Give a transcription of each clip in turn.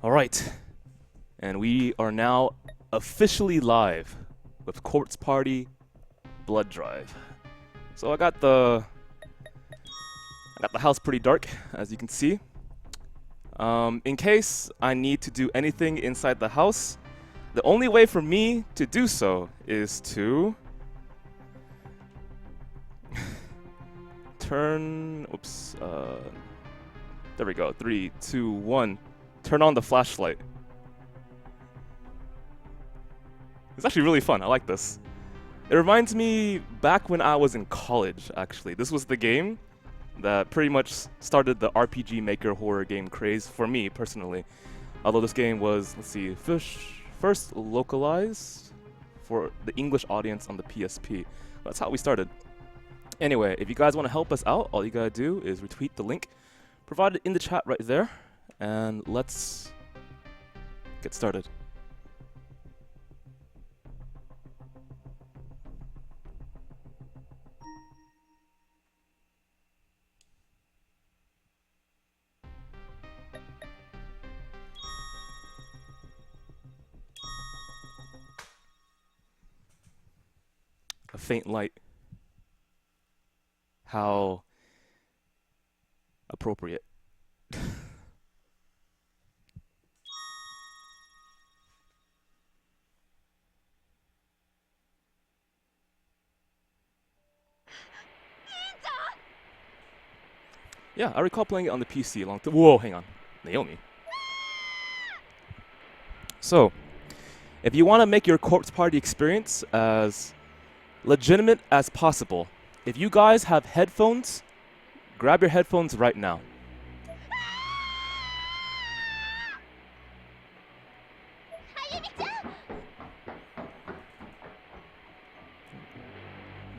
All right, and we are now officially live with Corpse Party Blood Drive. So I got the house pretty dark, as you can see. In case I need to do anything inside the house, the only way for me to do so is to turn. Oops. There we go. 3, 2, 1. Turn on the flashlight. It's actually really fun. I like this. It reminds me back when I was in college, actually. This was the game that pretty much started the RPG Maker horror game craze for me, personally. Although this game was, let's see, first localized for the English audience on the PSP. That's how we started. Anyway, if you guys want to help us out, all you gotta do is retweet the link provided in the chat right there, and let's get started. A faint light. How appropriate. Yeah, I recall playing it on the PC a long time. Whoa, hang on. Naomi. So, if you want to make your Corpse Party experience as legitimate as possible, if you guys have headphones, grab your headphones right now.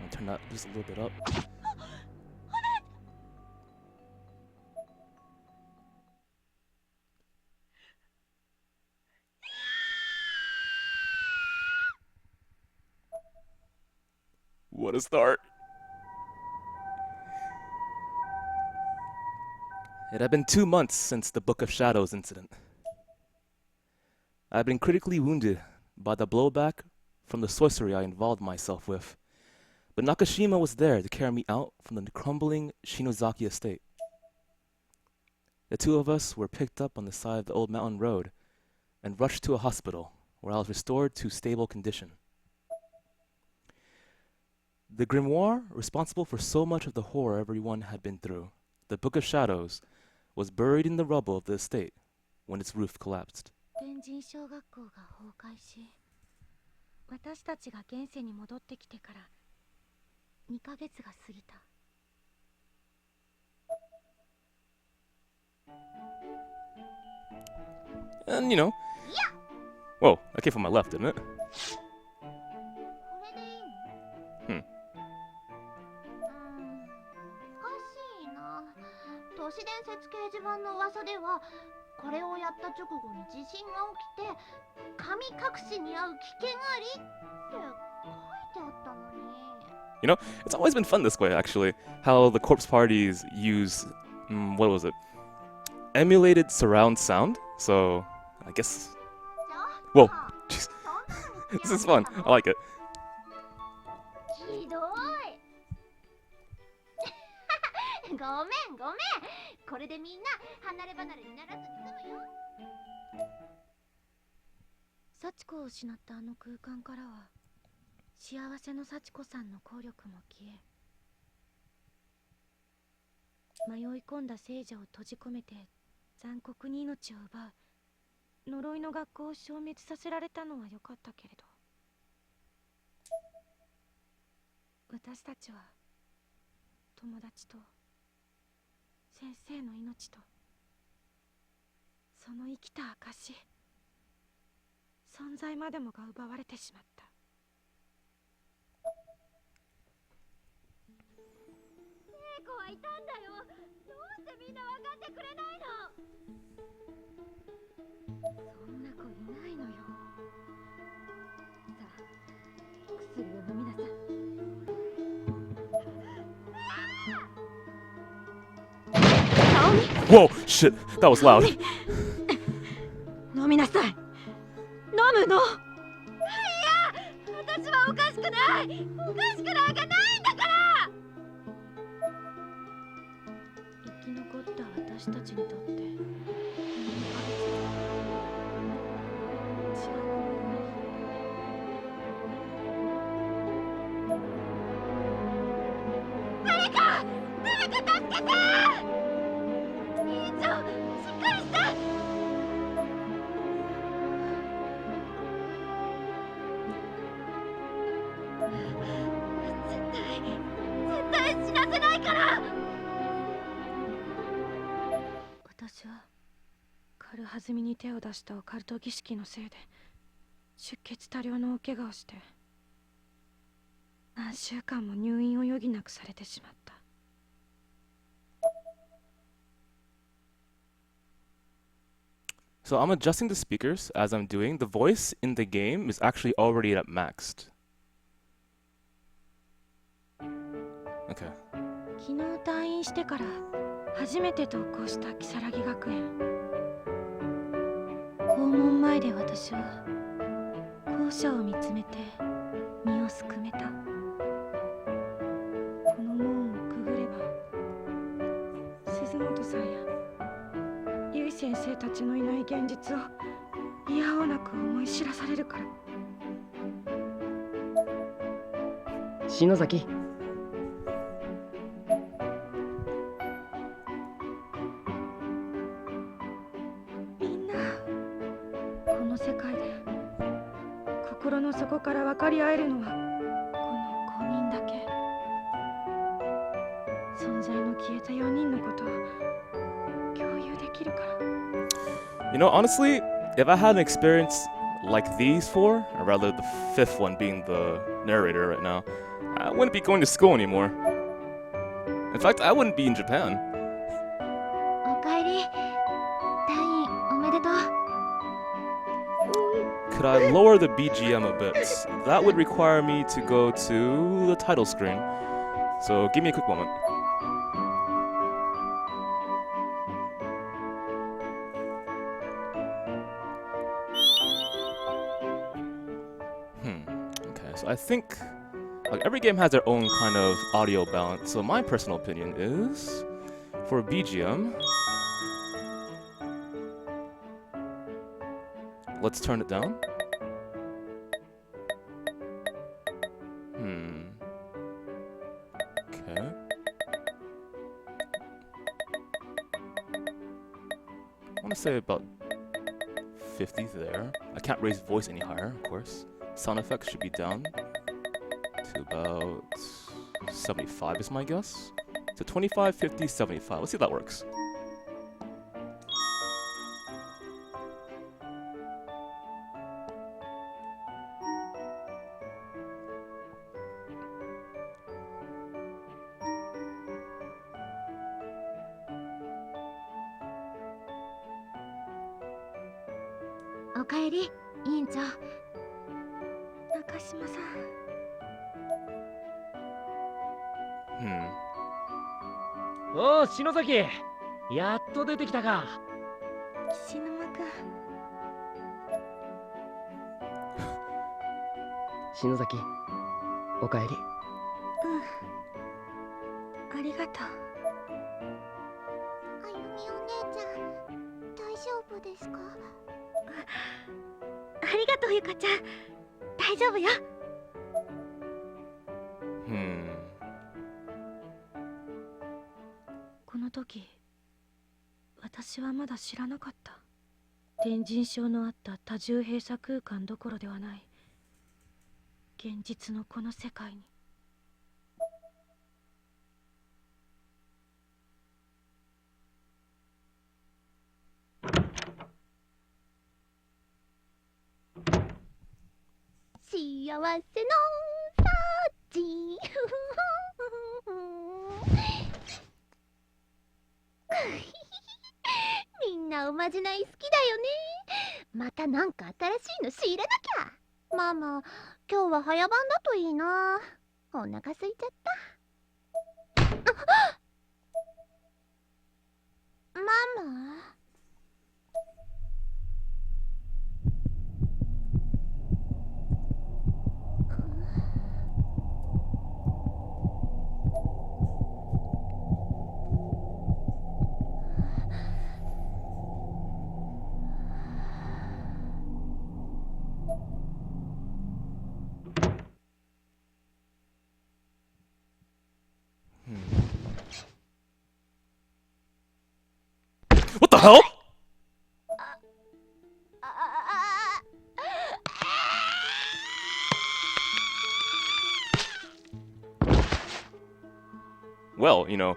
I'll turn that just a little bit up. What a start. It had been 2 months since the Book of Shadows incident. I had been critically wounded by the blowback from the sorcery I involved myself with, but Nakashima was there to carry me out from the crumbling Shinozaki estate. The two of us were picked up on the side of the old mountain road and rushed to a hospital where I was restored to stable condition. The grimoire responsible for so much of the horror everyone had been through, the Book of Shadows, was buried in the rubble of the estate when its roof collapsed. And you know, whoa, that came from my left, didn't it? You know, it's always been fun this way, actually. How the corpse parties use, what was it? Emulated surround sound. So, I guess. Whoa, jeez. This is fun. I like it. Sachiko を失ったあの空間からは幸せの幸子さんの効力も消え、迷い込んだ聖者を閉じ込めて残酷に命を奪う呪いの学校を消滅させられたのは良かったけれど、私たちは友達と先生の命とその生きた証、存在までもが奪われてしまった。聖子はいたんだよ。どうしてみんな分かってくれないの？そんな子いないのよ。さあ、薬を飲みなさい。Whoa, shit, that was loud. みなさい。飲むの。いや、私はおかしくない。おかしくなんかないんだから。生き残った私たちにとって4ヶ月。違う。誰か助けて。兄ちゃん、しっかりして。絶対死なせないから。私は軽はずみに手を出したオカルト儀式のせいで出血多量の大怪我をして何週間も入院を余儀なくされてしまった。So I'm adjusting the speakers as I'm doing. The voice in the game is actually already at maxed. Okay. 昨日退院してから初めて登校した如月学園。校門前で私は校舎を見つめて身をすくめた。この門をくぐれば鈴本さんやゆい先生たちのいない現実をいやおうなく思い知らされるから。篠崎、みんなこの世界で心の底から分かり合えるのはこの5人だけ。存在の消えた4人のことを共有できるから。You know, honestly, if I had an experience like these four, or rather the fifth one being the narrator right now, I wouldn't be going to school anymore. In fact, I wouldn't be in Japan. おかえり。退院おめでとう。Could I lower the BGM a bit? That would require me to go to the title screen. So give me a quick moment. Okay, so I think like every game has their own kind of audio balance. So my personal opinion is for BGM, let's turn it down. Okay. I want to say about 50 there. I can't raise voice any higher, of course. Sound effects should be down to about 75 is my guess. So 25, 50, 75. Let's see if that works.おかえり、委員長。中島さん。おお、篠崎、やっと出てきたか。岸沼くん。篠崎、おかえり。ありがとう。あゆみお姉ちゃん、大丈夫ですか？ありがとうゆかちゃん。大丈夫よ。この時私はまだ知らなかった。天神症のあった多重閉鎖空間どころではない現実のこの世界に。幸せのサーチみんなおまじない好きだよね。またなんか新しいの仕入れなきゃ。ママ、今日は早番だといいな。お腹空いちゃった。ママ。help? Well, you know,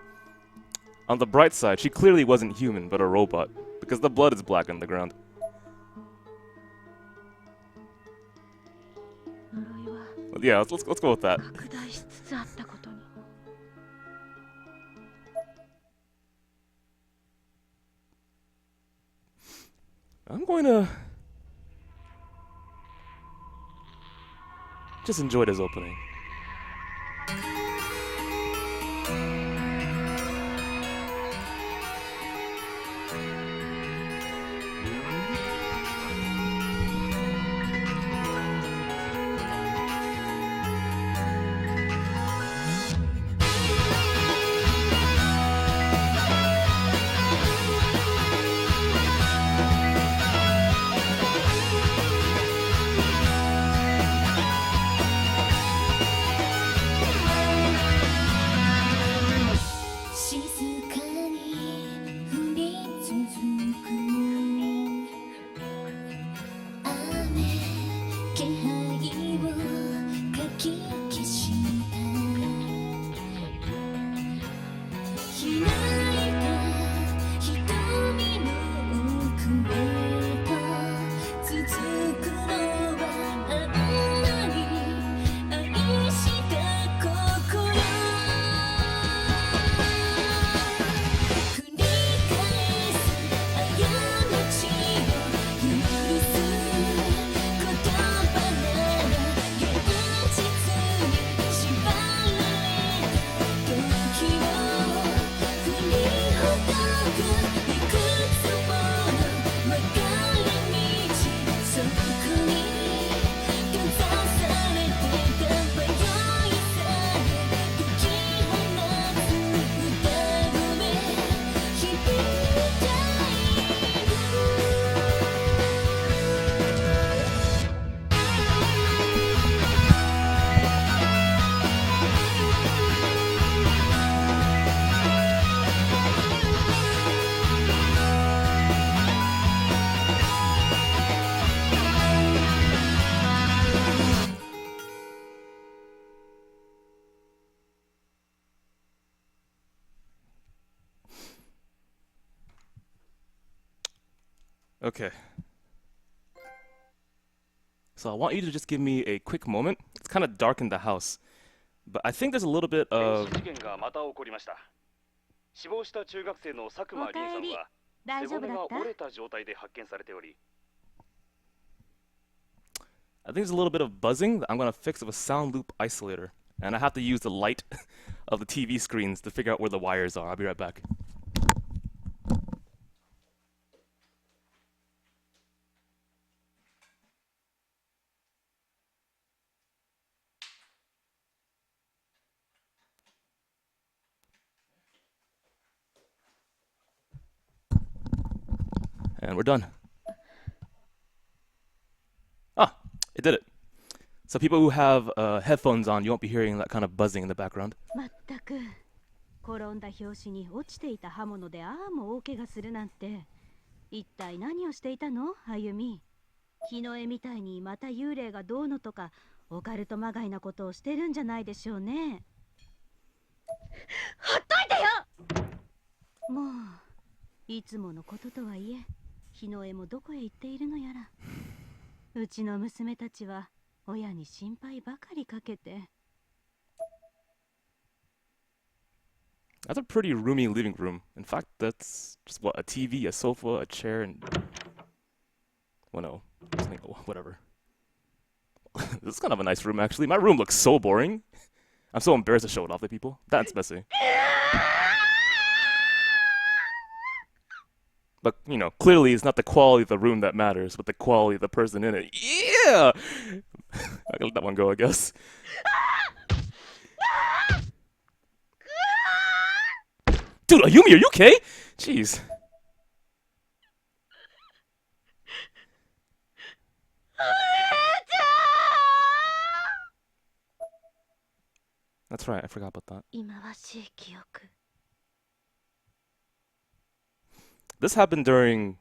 on the bright side, she clearly wasn't human, but a robot, because the blood is black on the ground. 呪いは Well, yeah, let's go with that. 拡大しつつあったことに。 I'm going to just enjoy this opening. Okay. So I want you to just give me a quick moment. It's kind of dark in the house, but I think there's a little bit of... 事件がまた起こりました。死亡した中学生の佐久間凛さんは背骨が折れた状態で発見されており、 I think there's a little bit of buzzing that I'm going to fix with a sound loop isolator. And I have to use the light of the TV screens to figure out where the wires are. I'll be right back. And we're done. Ah, it did it. So people who have headphones on, you won't be hearing that kind of buzzing in the background. まったく転んだ拍子に落ちていた刃物でああも大怪我するなんて一体何をしていたのあゆみ。日の絵みたいにまた幽霊がどうのとかオカルトまがいなことをしてるんじゃないでしょうね。ほっといてよ。もういつものこととはいえ日の絵もどこへ行っているのやら。うちの娘たちは親に心配ばかりかけて。 That's a pretty roomy living room. In fact, that's just what, a TV, a sofa, a chair, and... Well, no. Whatever. This is kind of a nice room, actually. My room looks so boring. I'm so embarrassed to show it off to people. That's messy. But, you know, clearly it's not the quality of the room that matters, but the quality of the person in it. Yeah! I can let that one go, I guess. Dude, Ayumi, are you okay? Jeez. That's right, I forgot about that. This happened during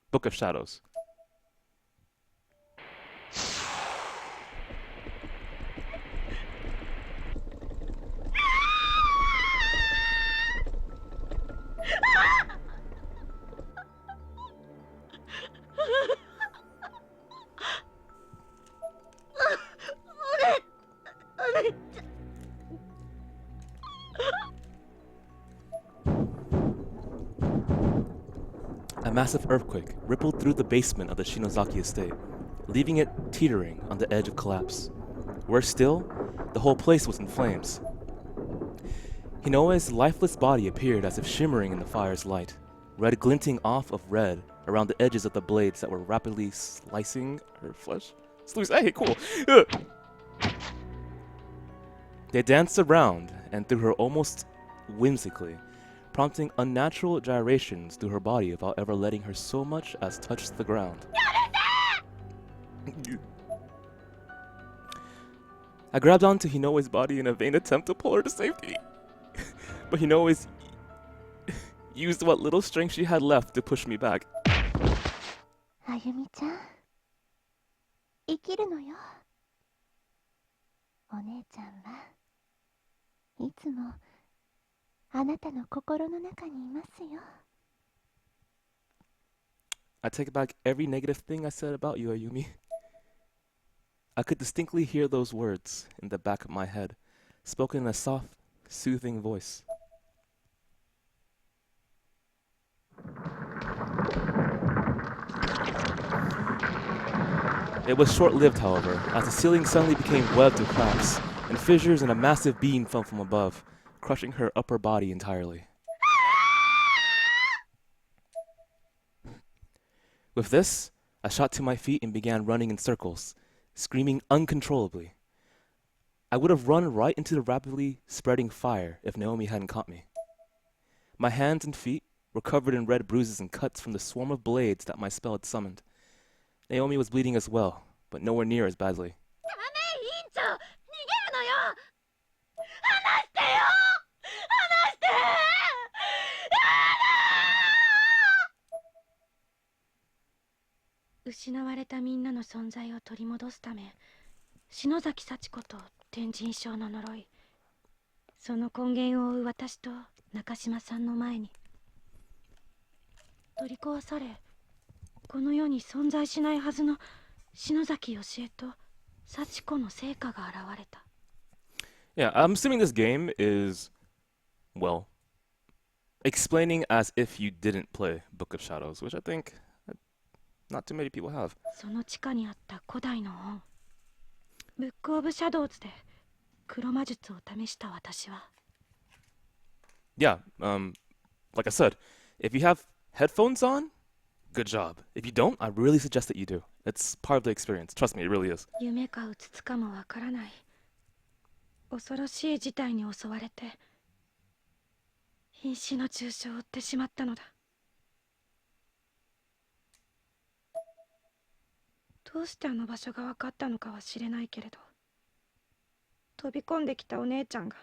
Book of Shadows. A massive earthquake rippled through the basement of the Shinozaki estate, leaving it teetering on the edge of collapse. Worse still, the whole place was in flames. Hinoe's lifeless body appeared as if shimmering in the fire's light, red glinting off of red around the edges of the blades that were rapidly slicing her flesh. Hey, cool. Ugh. They danced around and through her almost whimsically, prompting unnatural gyrations through her body without ever letting her so much as touch the ground. I grabbed onto Hinoe's body in a vain attempt to pull her to safety. But Hinoe's used what little strength she had left to push me back. あゆみちゃん生きるのよ。お姉ちゃんはいつもあなたの心の中にいますよ。 I take back every negative thing I said about you, Ayumi. I could distinctly hear those words in the back of my head, spoken in a soft, soothing voice. It was short-lived, however, as the ceiling suddenly became webbed with cracks, and fissures and a massive beam fell from above, crushing her upper body entirely. With this, I shot to my feet and began running in circles, screaming uncontrollably. I would have run right into the rapidly spreading fire if Naomi hadn't caught me. My hands and feet were covered in red bruises and cuts from the swarm of blades that my spell had summoned. Naomi was bleeding as well, but nowhere near as badly. ダメ、委員長、逃げるのよ。離してよ。離して。失われたみんなの存在を取り戻すため、篠崎幸子と天神症の呪い、その根源を追う私と中島さんの前に取り壊され、この世に存在しないはずの篠崎義恵と幸子の成果が現れた。Yeah, I'm assuming this game is, well, explaining as if you didn't play Book of Shadows, which I think not too many people have. その地下にあった古代の本、ブックオブシャドウズで黒魔術を試した私は。Yeah, like I said, if you have headphones on, good job. If you don't, I really suggest that you do. It's part of the experience. Trust me, it really is. 夢かうつつかもわからない。恐ろしい事態に襲われて、瀕死の重傷を負ってしまったのだ。どうしてあの場所が分かったのかは知れないけれど、飛び込んできたお姉ちゃんが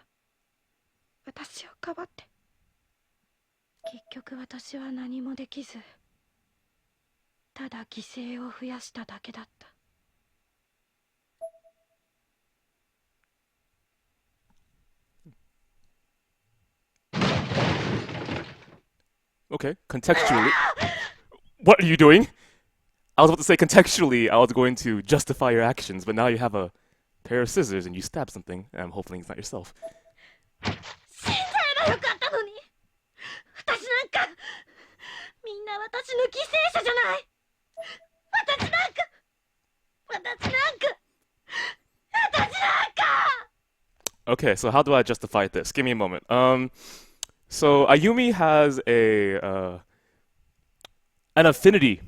私をかばって、結局私は何もできず、ただ犠牲を増やしただけだった。Okay, contextually. What are you doing? I was about to say contextually, I was going to justify your actions, but now you have a pair of scissors and you stab something, and I'm hoping it's not yourself. 死んじゃえばよかったのに。私なんか、みんな私の犠牲者じゃない。私なんか。 Okay, so how do I justify this? Give me a moment. So Ayumi has an affinity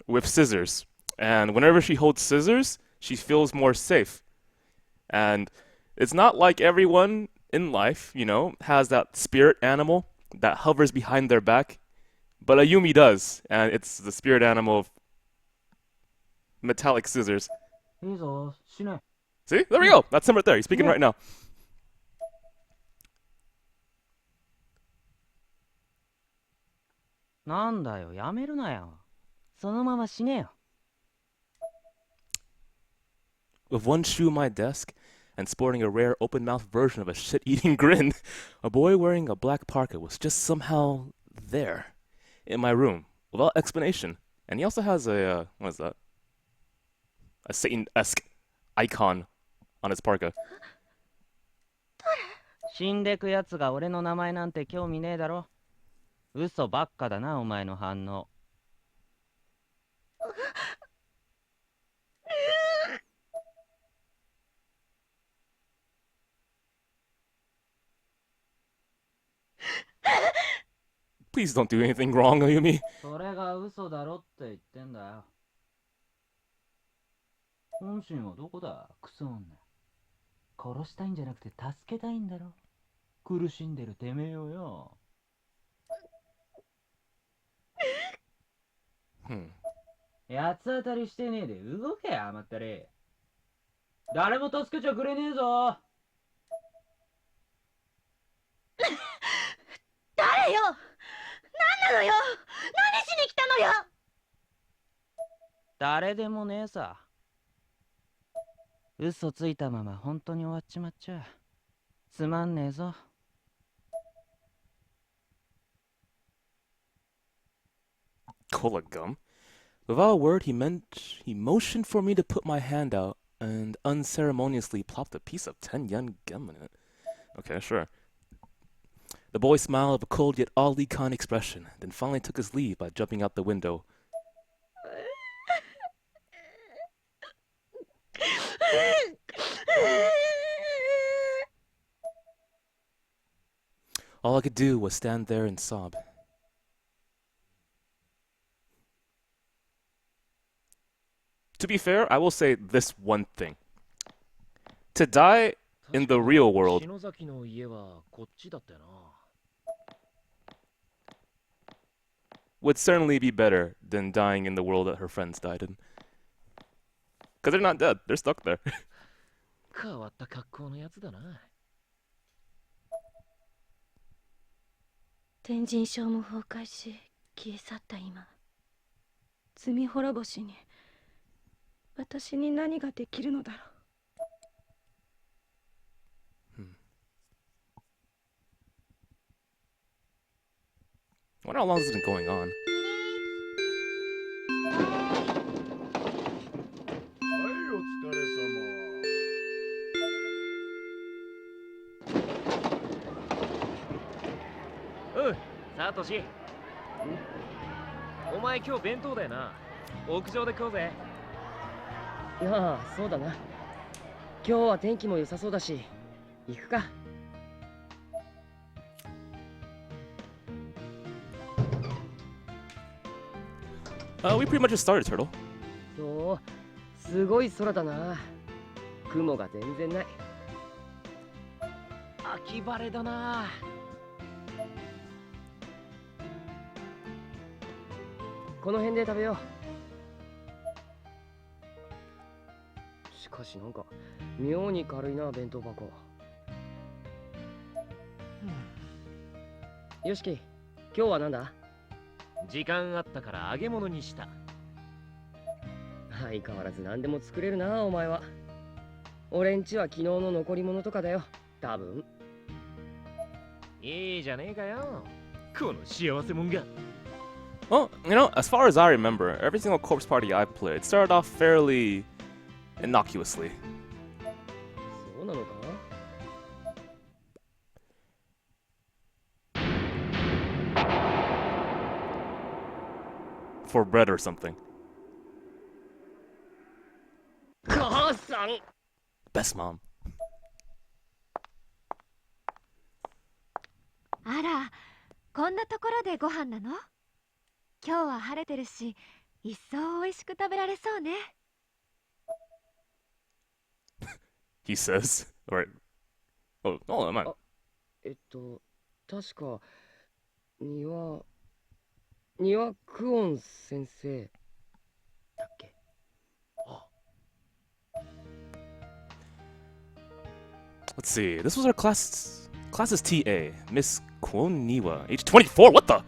with scissors, and whenever she holds scissors, she feels more safe. And it's not like everyone in life, you know, has that spirit animal that hovers behind their back, but Ayumi does, and it's the spirit animal of metallic scissors. See? There we go. That's him right there. He's speaking right now. なんだよ、やめるなよ。そのまま死ねよ。With one shoe on my desk and sporting a rare open-mouthed version of a shit-eating grin, a boy wearing a black parka was just somehow there in my room without explanation. And he also has a what is that? A Satan-esque icon on his parka. 死んでくやつが俺の名前なんて興味ねえだろ。嘘ばっかだな、お前の反応。Please don't do anything wrong, Ayumi. それが嘘だろって言ってんだよ。本心はどこだ、クソ女。殺したいんじゃなくて助けたいんだろ。苦しんでるてめえをよ。八つ当たりしてねえで動けや、甘ったれ。誰も助けちゃくれねえぞ。誰よ、何なのよ、何しに来たのよ。誰でもねえさ。嘘ついたまま本当に終わっちまっちゃつまんねえぞ。Cola gum. Without a word, he motioned for me to put my hand out and unceremoniously plopped a piece of 10 yen gum in it. Okay, sure. The boy smiled with a cold yet oddly kind expression, then finally took his leave by jumping out the window. All I could do was stand there and sob. To be fair, I will say this one thing. To die in the real world would certainly be better than dying in the world that her friends died in. Because they're not dead, they're stuck there. 変わった格好のやつだな。天神症も崩壊し消え去った今、罪滅ぼしに私に何ができるのだろう。I wonder how long this has been going on. はい、お疲れ様。おう、サトシ。お前今日弁当だよな。屋上で食おうぜ。いやあ、そうだな。今日は天気も良さそうだし、行くか。We pretty much just started, Turtle. そう、すごい空だな。雲が全然ない。秋晴れだな。この辺で食べよう。しかしなんか妙に軽いな、弁当箱。よしき、今日はなんだ？時間あったから揚げ物にした。相変わらず何でも作れるな、お前は。俺んちは昨日の残り物とかだよ、多分。いいじゃねえかよ、この幸せもんが。Well, you know, as far as I remember, every single corpse party I've played started off fairly innocuously. そうなのか？For bread or something. 母さん。 Best mom. あら、こんなところでご飯なの？今日は晴れてるし、一層美味しく食べられそうね。He says. Alright. Oh, no, never mind. 確か庭クオン先生だっけ？ Let's see. This was our class's TA, Miss Kwon Niwa, age 24. What the?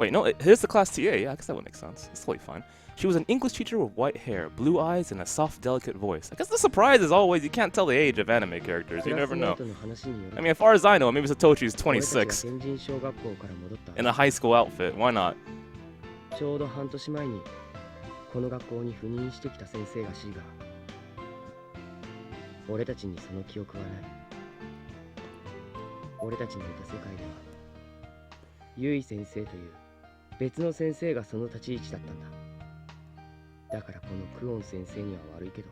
Wait, no, here's the class TA. Yeah, I guess that would make sense. It's totally fine. She was an English teacher with white hair, blue eyes, and a soft, delicate voice. I guess the surprise is always you can't tell the age of anime characters. You never know. I mean, as far as I know, maybe Satochi's 26 in a high school outfit. Why not? ちょうど半年前にこの学校に赴任してきた先生らしいが、俺たちにその記憶はない。俺たちのいた世界では、ゆい先生という別の先生がその立ち位置だったんだ。だからこのクオン先生には悪いけど、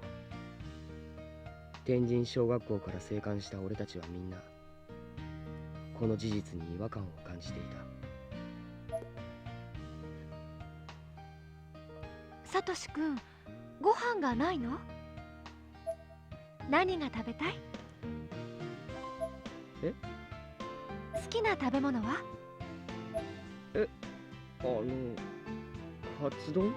天神小学校から生還した俺たちはみんな、この事実に違和感を感じていた。サトシ君、ご飯がないの？何が食べたい？え？好きな食べ物は？カツ丼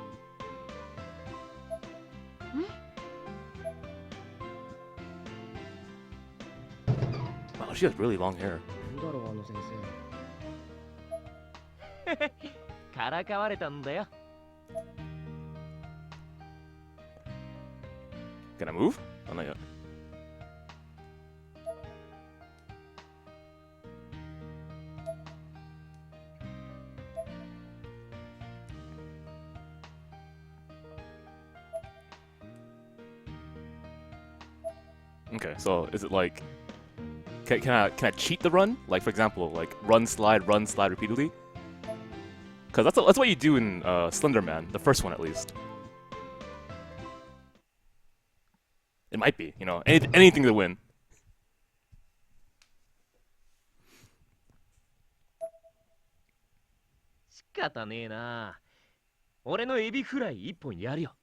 ？Wow, she has really long hair. なんだろうあの先生。からかわれたんだよ。Can I move? Oh, not yet. Okay, so is it like can I cheat the run? Like for example, like run slide repeatedly? Cause that's what you do in Slender Man, the first one at least. It might be, you know, anything to win. 仕方ねえな。俺のエビフライ一本やるよ。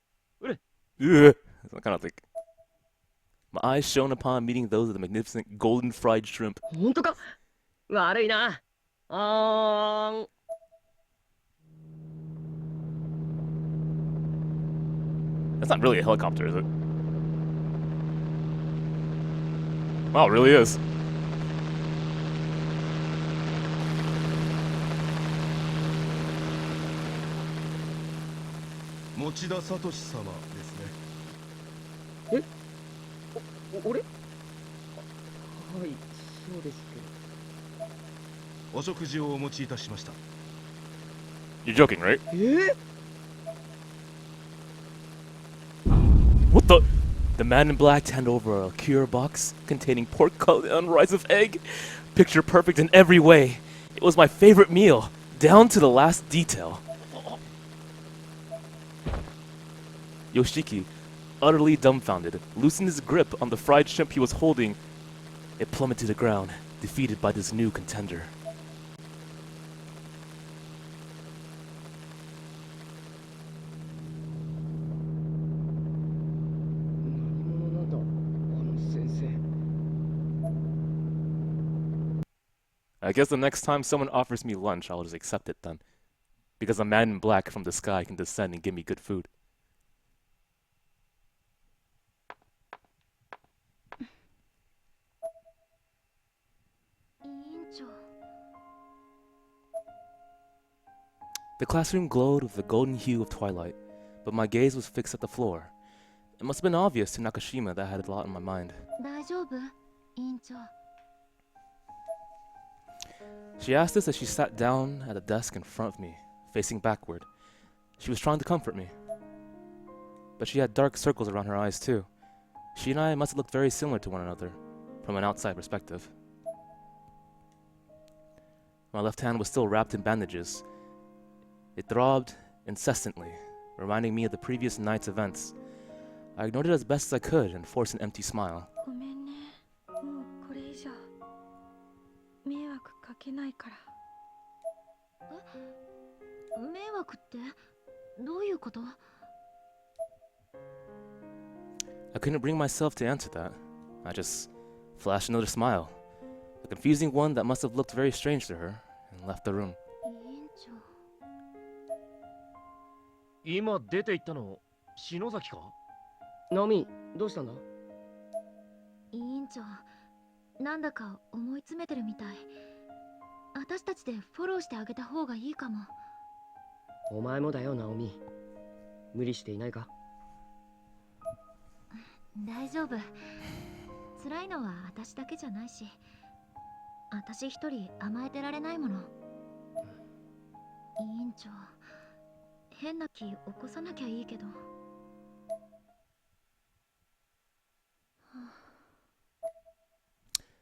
うれ。Ugh. Kind of like my eyes shone upon meeting those of the magnificent golden fried shrimp. 本当か？悪いな。That's not really a helicopter, is it? Wow, it really is. 持田聡様ですね。俺？はい、そうですけど。お食事をお持ちいたしました。You're joking, right? What the? The man in black handed over a cure box containing pork cutlet and rice of egg. Picture perfect in every way. It was my favorite meal, down to the last detail. Yoshiki, utterly dumbfounded, loosened his grip on the fried shrimp he was holding. It plummeted to the ground, defeated by this new contender. I guess the next time someone offers me lunch, I'll just accept it then. Because a man in black from the sky can descend and give me good food. The classroom glowed with the golden hue of twilight, but my gaze was fixed at the floor. It must have been obvious to Nakashima that I had a lot on my mind. She asked this as she sat down at a desk in front of me, facing backward. She was trying to comfort me. But she had dark circles around her eyes too. She and I must have looked very similar to one another, from an outside perspective. My left hand was still wrapped in bandages. It throbbed incessantly, reminding me of the previous night's events. I ignored it as best as I could and forced an empty smile. 迷惑ってどういうこと？ I couldn't bring myself to answer that. I just flashed another smile, a confusing one that must have looked very strange to her, and left the room. 今出て行ったの篠崎か？ナオミ、どうしたんだ？委員長、なんだか思い詰めてるみたい。私たちでフォローしてあげた方がいいかも。お前もだよ、ナオミ。無理していないか？大丈夫。辛いのは私だけじゃないし、私一人甘えてられないもの。委員長、変な気起こさなきゃいいけど。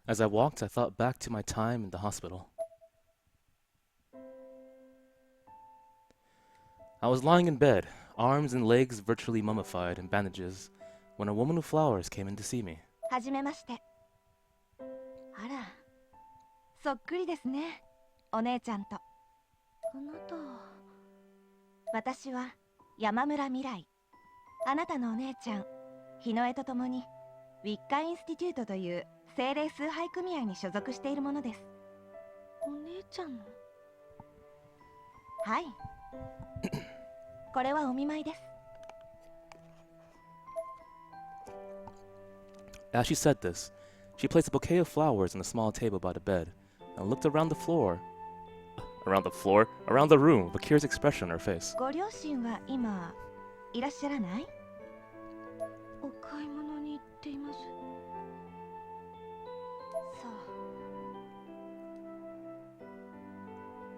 As I walked, I thought back to my time in the hospital. I was lying in bed, arms and legs virtually mummified in bandages, when a woman with flowers came in to see me. はじめまして。あら、そっくりですね、お姉ちゃんと。あなた。私は山村未来。あなたのお姉ちゃん、日野江と共にウィッカインスティテュートという精霊崇拝組合に所属しているものです。お姉ちゃんの。はい。これはお見舞いです。As she said this, she placed a bouquet of flowers on a small table by the bed and looked around the floor. Around the room, with a curious expression on her face. ご両親は今いらっしゃらない？お買い物に行っています。そ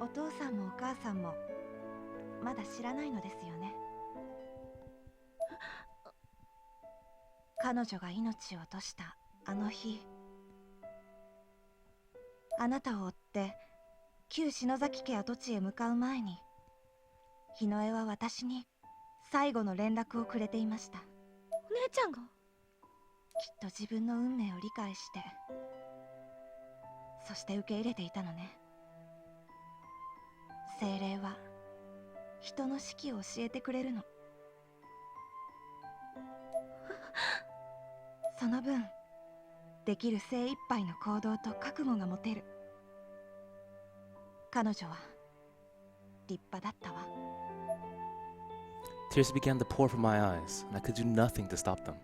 う。お父さんもお母さんもまだ知らないのですよね。彼女が命を落としたあの日、あなたを追って旧篠崎家跡地へ向かう前に、日野江は私に最後の連絡をくれていました。お姉ちゃんが？きっと自分の運命を理解して、そして受け入れていたのね。精霊は人の死期を教えてくれるの。その分できる精一杯の行動と覚悟が持てる。彼女は立派だったわ。 Tears began to pour from my eyes, and I could do nothing to stop them.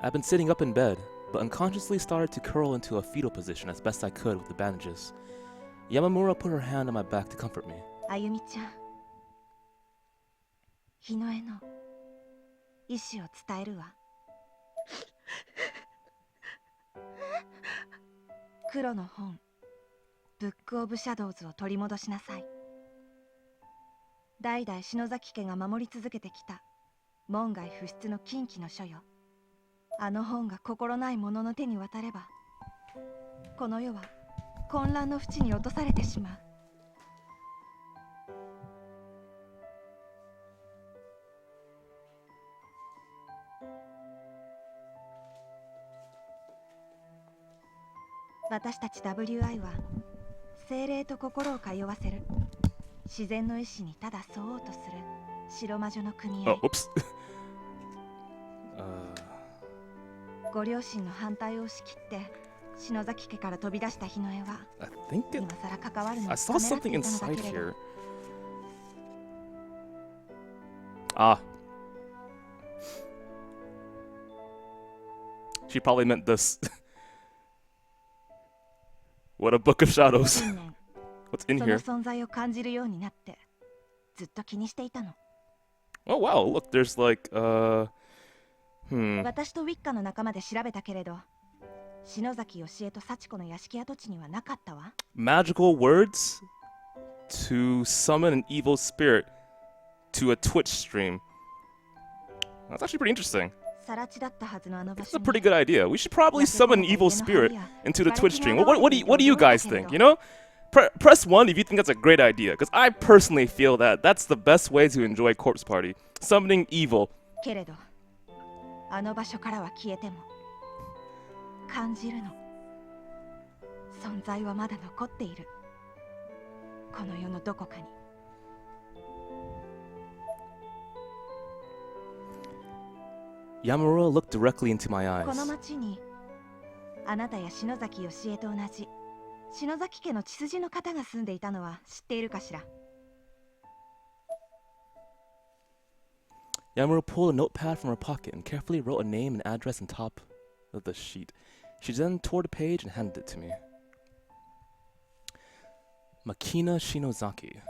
I'd been sitting up in bed, but unconsciously started to curl into a fetal position as best I could with the bandages. Yamamura put her hand on my back to comfort me. あゆみちゃん、日野への意志を伝えるわ。黒の本、ブック・オブ・シャドウズを取り戻しなさい。代々篠崎家が守り続けてきた門外不出の禁忌の書よ。あの本が心ない者の手に渡れば、この世は混乱の淵に落とされてしまう。私たち WI は精霊と心を通わせる自然の意志にただ沿おうとする白魔女の組合。Oh, oops. ご両親の反対を押し切って篠崎家から飛び出した日の絵は I think it. 今さら関わるの I を saw ためらって something いたのだ inside けれど、 here. Ah. She probably meant this. What a book of shadows. 近年 What's in その here? 存在を感じるようになってずっと気にしていたの。 Oh wow, look, there's like hmm. 私とウィッカの仲間で調べたけれど、篠崎義恵と幸子の屋敷跡地にはなかったわ。 Magical words to summon an evil spirit to a Twitch stream. That's actually pretty interesting. 更地だったはずのあの場 It's 所 a に pretty good idea. We should probably summon an evil spirit into the Twitch stream. What do you guys think? You know, press 1 if you think that's a great idea. Because I personally feel that that's the best way to enjoy Corpse Party. Summoning evil. けれど、あの場所からは消えても感じるの。存在はまだ残っている。この世のどこかに。Yamura looked directly into my この eyes. 町にあなたや篠崎義恵と同じ篠崎家の血筋の方が住んでいたのは知っているかしら。 Yamura pulled a notepad from her pocket and carefully wrote a name and address on top of the sheet. She then tore the page and handed it to me. Makina Shinozaki.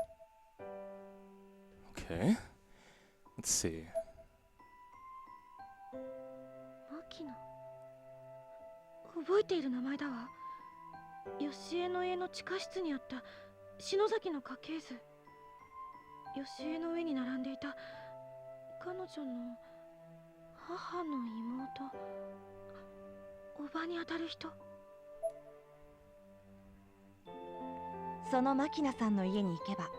Okay. Let's see. マキナ。覚えている名前だわ。吉江の家の地下室にあった篠崎の家系図。吉江の上に並んでいた彼女の母の妹、おばにあたる人。そのマキナさんの家に行けば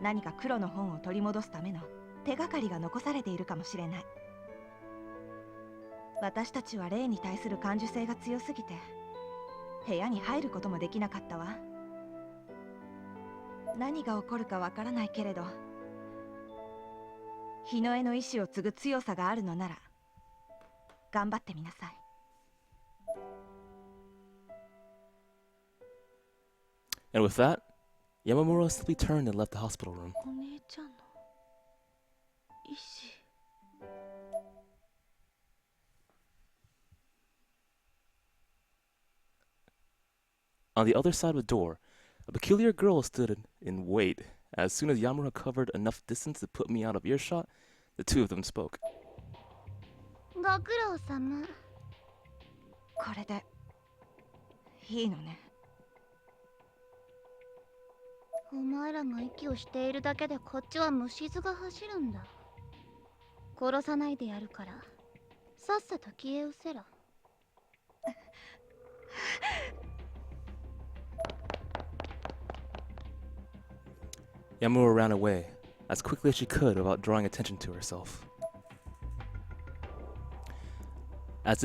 何か黒の本を取り戻すための手がかりが残されているかもしれない。私たちは霊に対する感受性が強すぎて部屋に入ることもできなかったわ。何が起こるかわからないけれど、日の絵の意志を継ぐ強さがあるのなら頑張ってみなさい。And with that, Yamamura simply turned and left the hospital room. お姉ちゃんの意志。On the other side of the door, a peculiar girl stood in wait. As soon as Yamura covered enough distance to put me out of earshot, the two of them spoke. ご苦労様。これでいいのね。お前らが息をしているだけでこっちは虫唾が走るんだ。殺さないでやるからさっさと消え失せろ。Yamura ran away as quickly as she could without drawing attention to herself. As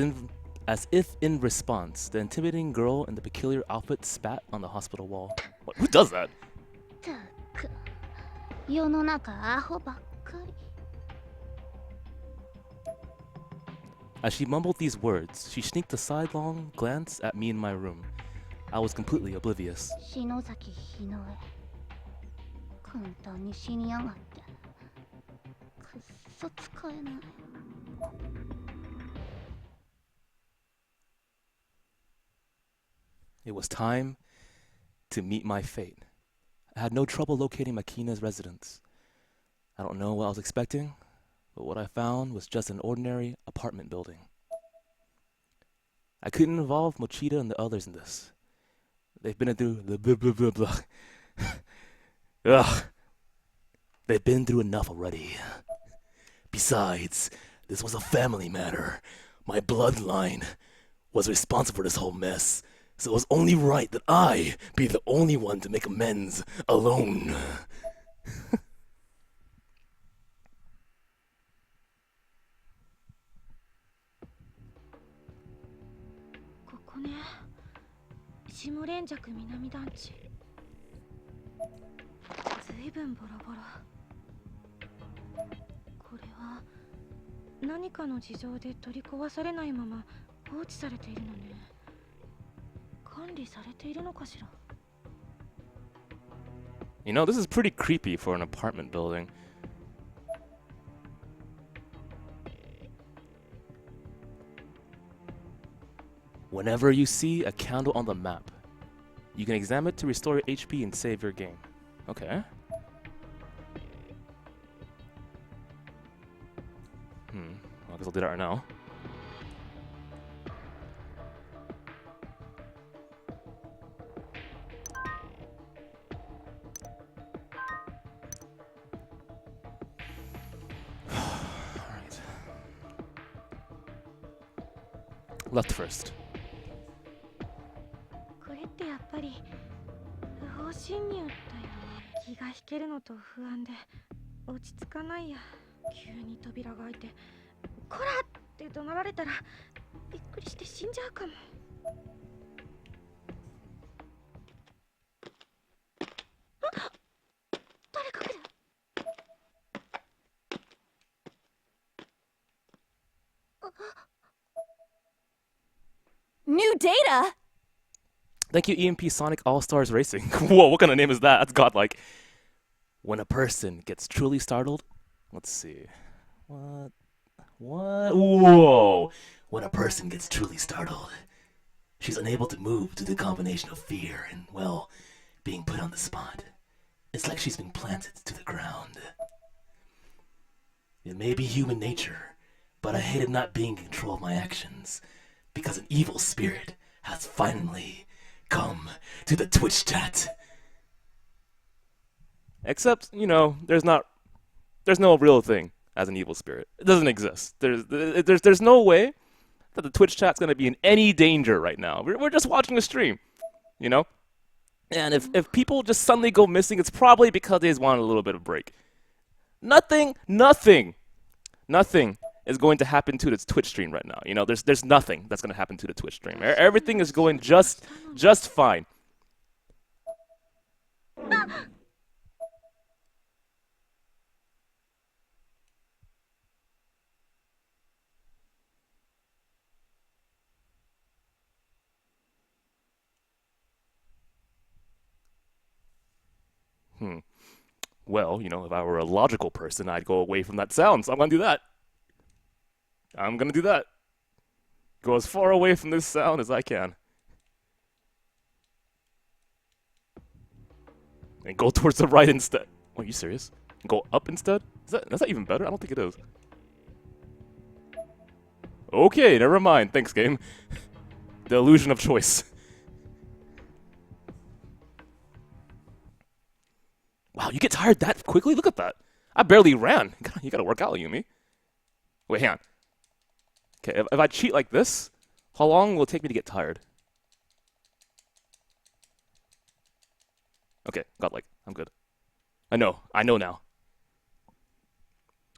if in response, the intimidating girl in the peculiar outfit spat on the hospital wall. What? Who does that? たく、世の中アホばっかり。As she mumbled these words, she sneaked a sidelong glance at me in my room. I was completely oblivious. 篠崎日の絵。簡単に死にやがって。くっそ使えない。It was time to meet my fate. I had no trouble locating Makina's residence. I don't know what I was expecting, but what I found was just an ordinary apartment building. I couldn't involve Mochida and the others in this. They've been through the blah blah blah blah. Ugh. They've been through enough already. Besides, this was a family matter. My bloodline was responsible for this whole mess, so it was only right that I be the only one to make amends alone. ここね。下連雀南団地。ずいぶんボロボロ。これは何かの事情で取り壊されないまま放置されているのね。管理されているのかしら。You know, this is pretty creepy for an apartment building. Whenever you see a candle on the map, you can examine it to restore your HP and save your game. Okay. I guess I'll do that right now. Alright. Left first. これってやっぱり不法侵入だよね。気が引けるのと不安で落ち着かないや。急に扉が開いて「こら!」って怒鳴られたらびっくりして死んじゃうかも。あ、誰か来る。New data! Thank you, EMP Sonic All-Stars Racing. Whoa, what kind of name is that? That's godlike. When a person gets truly startled... Let's see. What? Whoa! When a person gets truly startled, She's unable to move due to the combination of fear and, well, being put on the spot. It's like she's been planted to the ground. It may be human nature, but I hated not being in control of my actions, because an evil spirit has finally come to the Twitch chat. Except, you know, there's no real thing as an evil spirit. It doesn't exist. There's no way that the Twitch chat's gonna be in any danger right now. We're just watching a stream, you know? And if people just suddenly go missing, it's probably because they just want a little bit of break. Nothing is going to happen to its Twitch stream right now. You know, there's nothing that's gonna happen to the Twitch stream. Everything is going just fine. Well, you know, if I were a logical person, I'd go away from that sound, so I'm gonna do that. Go as far away from this sound as I can. And go towards the right instead. Oh, are you serious? Go up instead? Is that even better? I don't think it is. Okay, never mind. Thanks, game. The illusion of choice. Wow, you get tired that quickly? Look at that. I barely ran. You gotta work out, Yumi. Wait, hang on. Okay, if I cheat like this, how long will it take me to get tired? Okay, godlike. I'm good. I know now.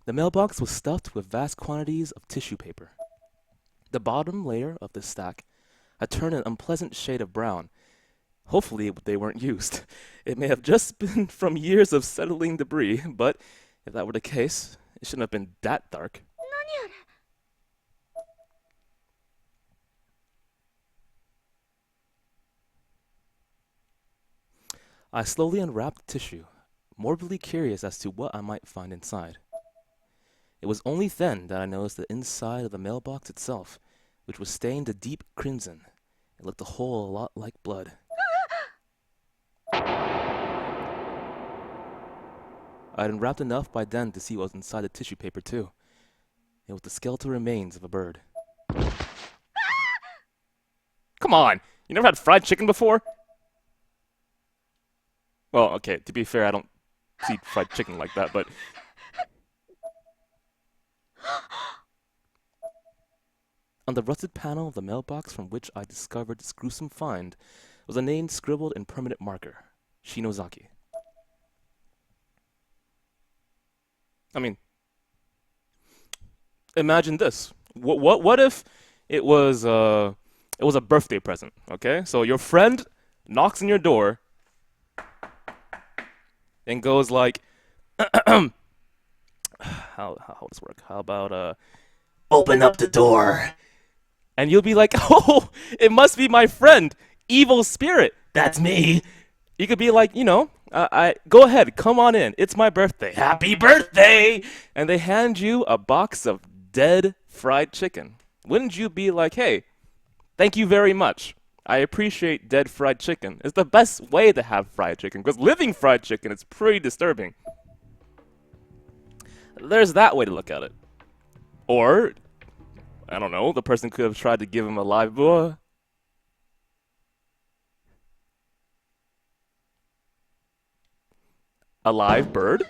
The mailbox was stuffed with vast quantities of tissue paper. The bottom layer of the stack had turned an unpleasant shade of brown. Hopefully they weren't used. It may have just been from years of settling debris, but if that were the case, it shouldn't have been that dark. I slowly unwrapped the tissue, morbidly curious as to what I might find inside. It was only then that I noticed the inside of the mailbox itself, which was stained a deep crimson. It looked a whole lot like blood. I'd unwrapped enough by then to see what was inside the tissue paper too. It was the skeletal remains of a bird. Come on! You never had fried chicken before? Well, okay, to be fair, I don't eat fried chicken like that, but... On the rusted panel of the mailbox from which I discovered this gruesome find was a name scribbled in permanent marker. Shinozaki. I mean, imagine this. What if it was a birthday present, okay? So your friend knocks on your door and goes like, how would this work? How about Open up the door. And you'll be like, oh, it must be my friend, Evil Spirit. That's me. You could be like, you know, go ahead, come on in. It's my birthday. Happy birthday! And they hand you a box of dead fried chicken. Wouldn't you be like, hey, thank you very much. I appreciate dead fried chicken. It's the best way to have fried chicken, because living fried chicken is pretty disturbing. There's that way to look at it. Or, I don't know, the person could have tried to give him a live boy. A live bird?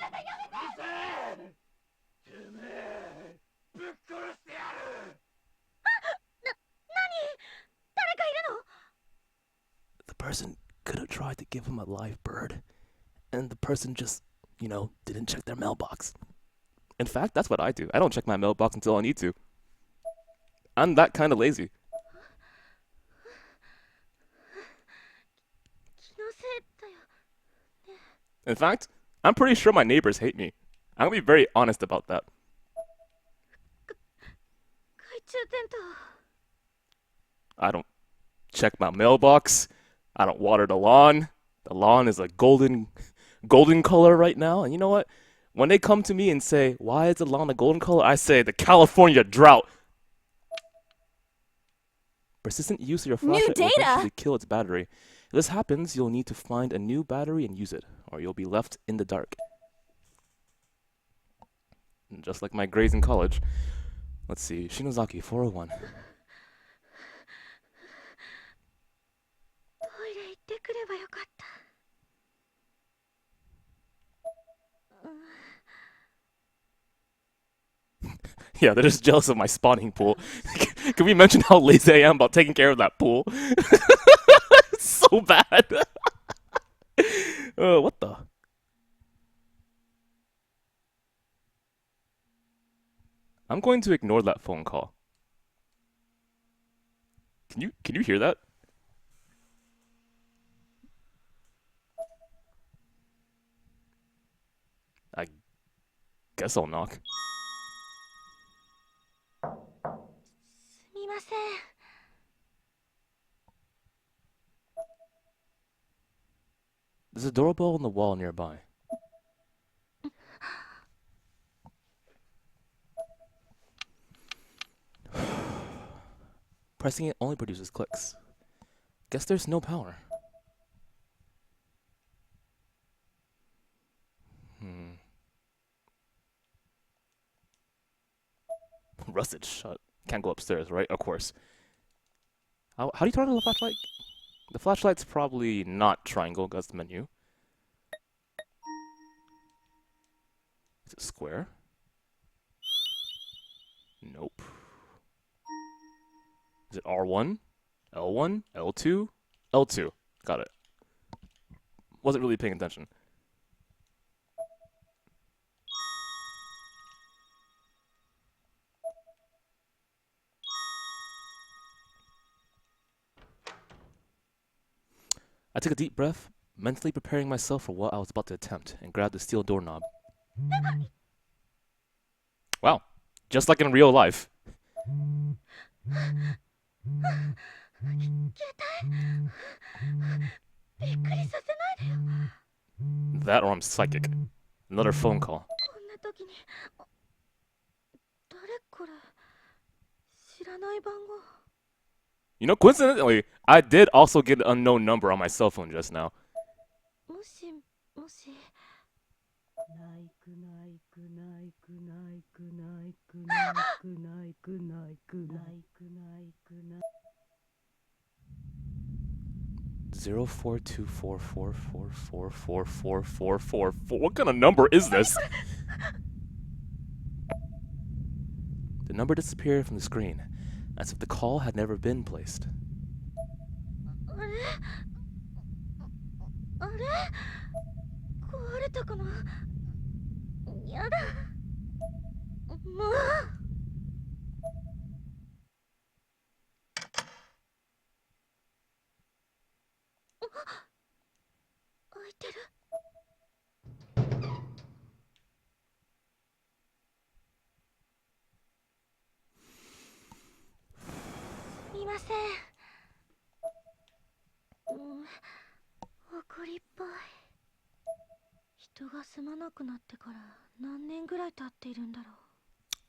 The person could have tried to give him a live bird, and the person just, you know, didn't check their mailbox. In fact, that's what I do. I don't check my mailbox until I need to. I'm that kind of lazy. In fact, I'm pretty sure my neighbors hate me. I'm gonna be very honest about that. I don't check my mailbox. I don't water the lawn. The lawn is a golden color right now. And you know what? When they come to me and say, why is the lawn a golden color? I say, the California drought. Persistent use of your New flashlight will data? eventually kill its battery. If this happens, you'll need to find a new battery and use it, or you'll be left in the dark. Just like my grades in college. Let's see, Shinozaki 401. トイレ行ってくればよかった。Yeah, they're just jealous of my spawning pool. Can we mention how lazy I am about taking care of that pool? It's so bad. What the? I'm going to ignore that phone call. Can you hear that? I guess I'll knock. すみません。There's a doorbell on the wall nearby. Pressing it only produces clicks. Guess there's no power. Rusted shut. Can't go upstairs, right? Of course. How do you turn on the flashlight? The flashlight's probably not triangle, that's the menu. Is it square? Nope. Is it R1? L1? L2? L2. Got it. Wasn't really paying attention. I took a deep breath, mentally preparing myself for what I was about to attempt, and grabbed the steel doorknob. Wow, just like in real life. That or I'm psychic. Another phone call. You know, coincidentally, I did also get an unknown number on my cell phone just now. Zero 42444444444. What kind of number is this? The number disappeared from the screen, as if the call had never been placed.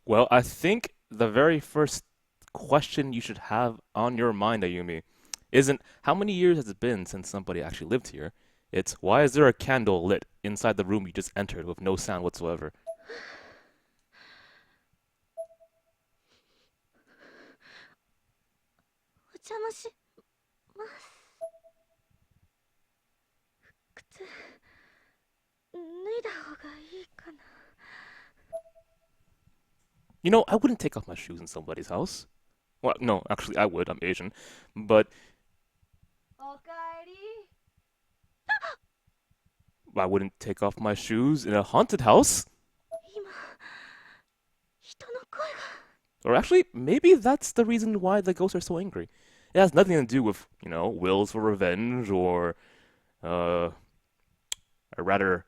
Well, I think the very first question you should have on your mind, Ayumi, isn't how many years has it been since somebody actually lived here? It's why is there a candle lit inside the room you just entered with no sound whatsoever? You know, I wouldn't take off my shoes in somebody's house. Well, no, actually I would. I'm Asian. But I wouldn't take off my shoes in a haunted house. Or actually, maybe that's the reason why the ghosts are so angry. It has nothing to do with, you know, wills for revenge or a rather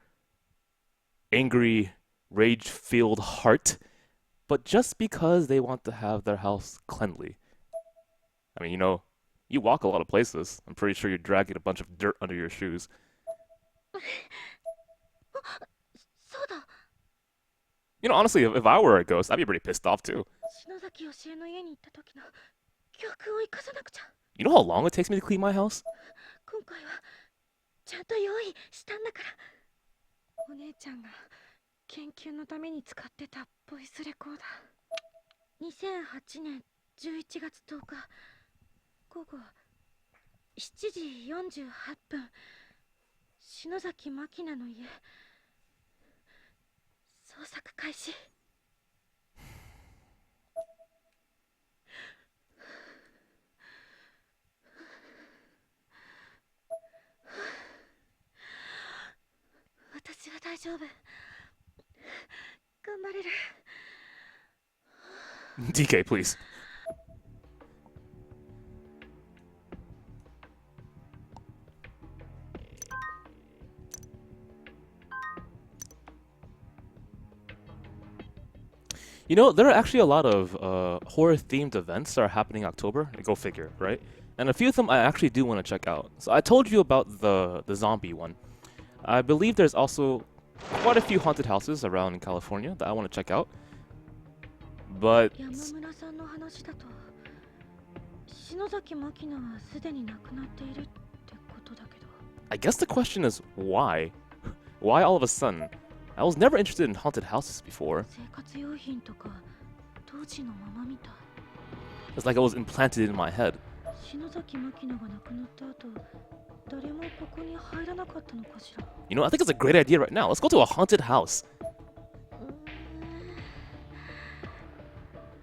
angry, rage-filled heart, but just because they want to have their house cleanly. I mean, you know, you walk a lot of places. I'm pretty sure you're dragging a bunch of dirt under your shoes. You know, honestly, if I were a ghost, I'd be pretty pissed off too. 教訓を生かさなくちゃ。 You know how long it takes me to clean my house? 今回はちゃんと用意したんだから。お姉ちゃんが研究のために使ってたボイスレコーダー。2008年11月10日午後7時48分、篠崎真希菜の家。捜索開始。私は大丈夫。頑張れる。DK, please. You know, there are actually a lot of horror-themed events that are happening in October. Go figure, right? And a few of them I actually do want to check out. So I told you about the zombie one. I believe there's also quite a few haunted houses around in California that I want to check out. But 山村さんの話だと、篠崎真希菜はすでに亡くなっているってことだけど。 I guess the question is why? Why all of a sudden? I was never interested in haunted houses before. 生活用品とか当時のままみたい。 It's like it was implanted in my head. 篠崎真希菜が亡くなった後、誰もここに入らなかったのかしら。 You know, I think it's a great idea right now. Let's go to a haunted house.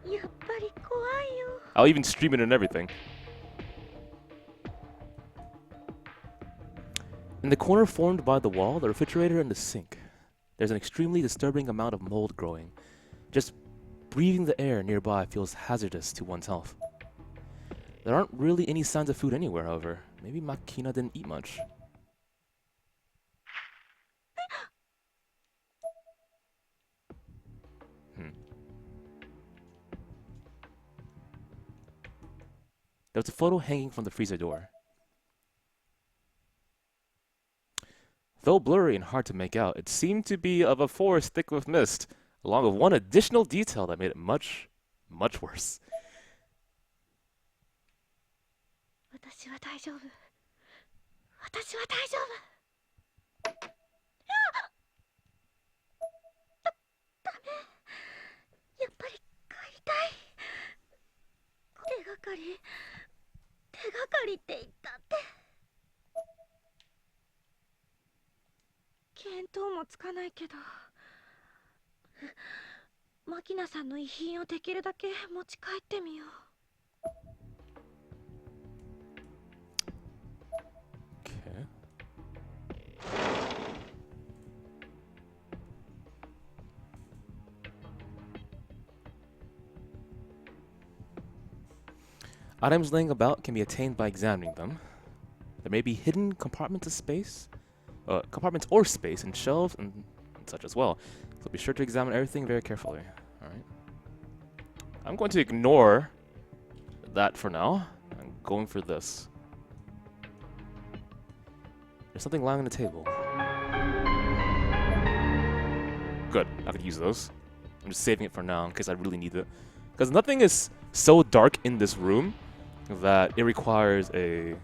やっぱり怖いよ。 I'll even stream it and everything. In the corner formed by the wall, the refrigerator, and the sink, there's an extremely disturbing amount of mold growing. Just breathing the air nearby feels hazardous to one's health. There aren't really any signs of food anywhere, however. Maybe Makina didn't eat much. There was a photo hanging from the freezer door. Though blurry and hard to make out, it seemed to be of a forest thick with mist, along with one additional detail that made it much, much worse. 私は大丈夫。私は大丈夫。ダメ。やっぱり帰りたい。手がかり。手がかりって言ったって。見当もつかないけど。マキナさんの遺品をできるだけ持ち帰ってみよう。 Okay. Items laying about can be attained by examining them. There may be hidden compartments or space in shelves and such as well. So be sure to examine everything very carefully. All right. I'm going to ignore that for now. I'm going for this. There's something lying on the table. Good, I could use those. I'm just saving it for now in case I really need it. Because nothing is so dark in this room that it requires a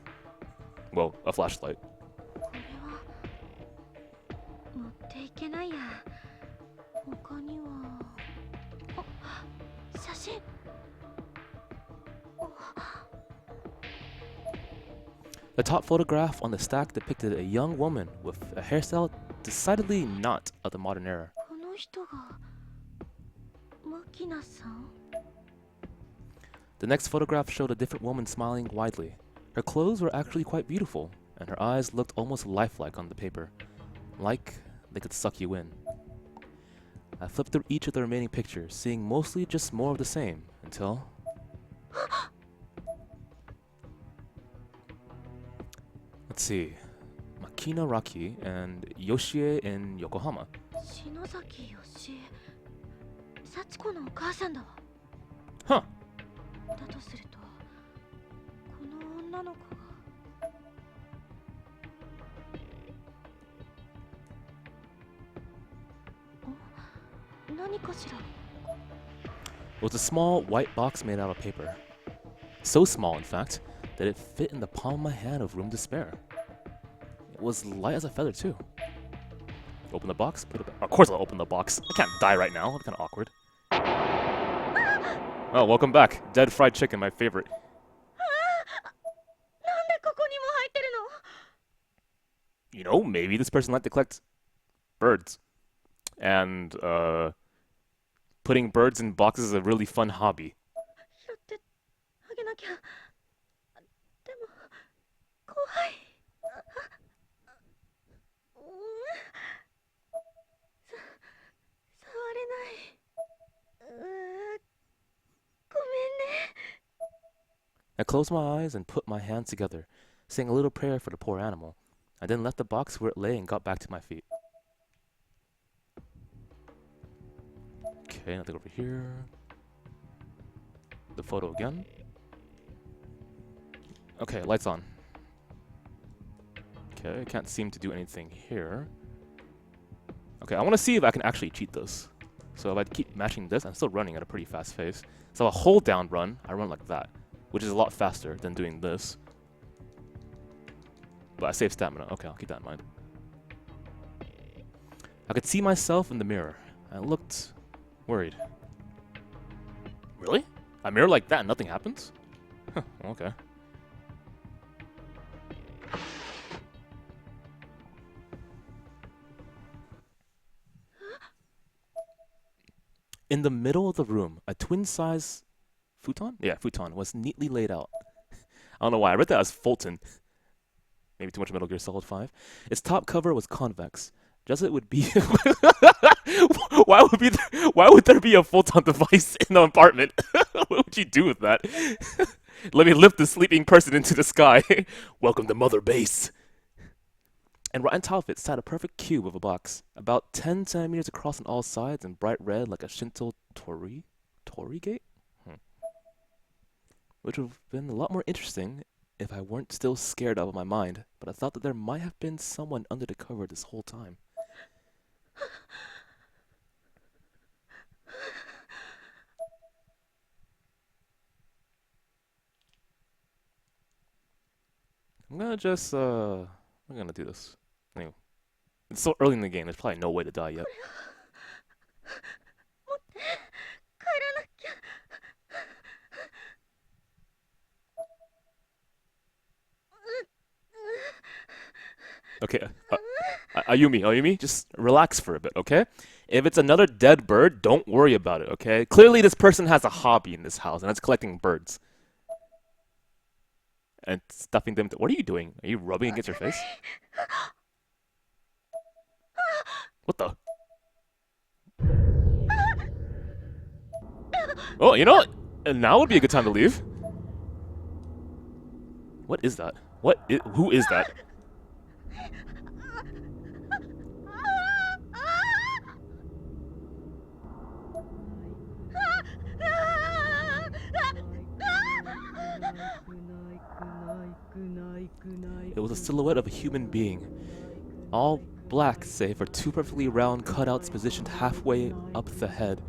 flashlight. これは持っていけないや。他には。あ、写真。 The top photograph on the stack depicted a young woman with a hairstyle decidedly not of the modern era. この人がマキナさん。 The next photograph showed a different woman smiling widely. Her clothes were actually quite beautiful, and her eyes looked almost lifelike on the paper, like they could suck you in. I flipped through each of the remaining pictures, seeing mostly just more of the same, until... Let's see. Makina Raki and Yoshie in Yokohama. 篠崎よしえ。幸子のお母さんだわ。 Huh. だとすると、この女の子が。何かしら。 It was a small white box made out of paper. So small, in fact, that it fit in the palm of my hand with room to spare. It was light as a feather, too. Open the box, put it back. Of course I'll open the box. I can't die right now. That's kind of awkward. Oh, welcome back. Dead fried chicken, my favorite. You know, maybe this person liked to collect birds. And, putting birds in boxes is a really fun hobby. I closed my eyes and put my hands together, saying a little prayer for the poor animal. I then left the box where it lay and got back to my feet. Okay, nothing over here. The photo again. Okay, lights on. Okay, I can't seem to do anything here. Okay, I want to see if I can actually cheat this. So if I keep matching this, I'm still running at a pretty fast pace. So a hold down run, I run like that, which is a lot faster than doing this. But I save stamina. Okay, I'll keep that in mind. I could see myself in the mirror. I looked worried. Really? A mirror like that and nothing happens? Huh, okay. In the middle of the room, a twin-size futon? Yeah, futon was neatly laid out. I don't know why. I read that as Fulton. Maybe too much Metal Gear Solid 5. Its top cover was convex. Just as it would be... why would there be a futon device in the apartment? What would you do with that? Let me lift the sleeping person into the sky. Welcome to Mother Base. And right on top of it sat a perfect cube of a box, about 10 centimeters across on all sides and bright red like a Shinto Torii gate? Which would have been a lot more interesting if I weren't still scared out of my mind, but I thought that there might have been someone under the cover this whole time. I'm gonna do this. Anyway. It's so early in the game, there's probably no way to die yet. Okay, Ayumi, just relax for a bit, okay? If it's another dead bird, don't worry about it, okay? Clearly this person has a hobby in this house, and that's collecting birds. And stuffing them to... What are you doing? Are you rubbing against your face? What the? Oh, you know what? Now would be a good time to leave. What is that? Who is that? It was a silhouette of a human being, all black save for two perfectly round cutouts positioned halfway up the head,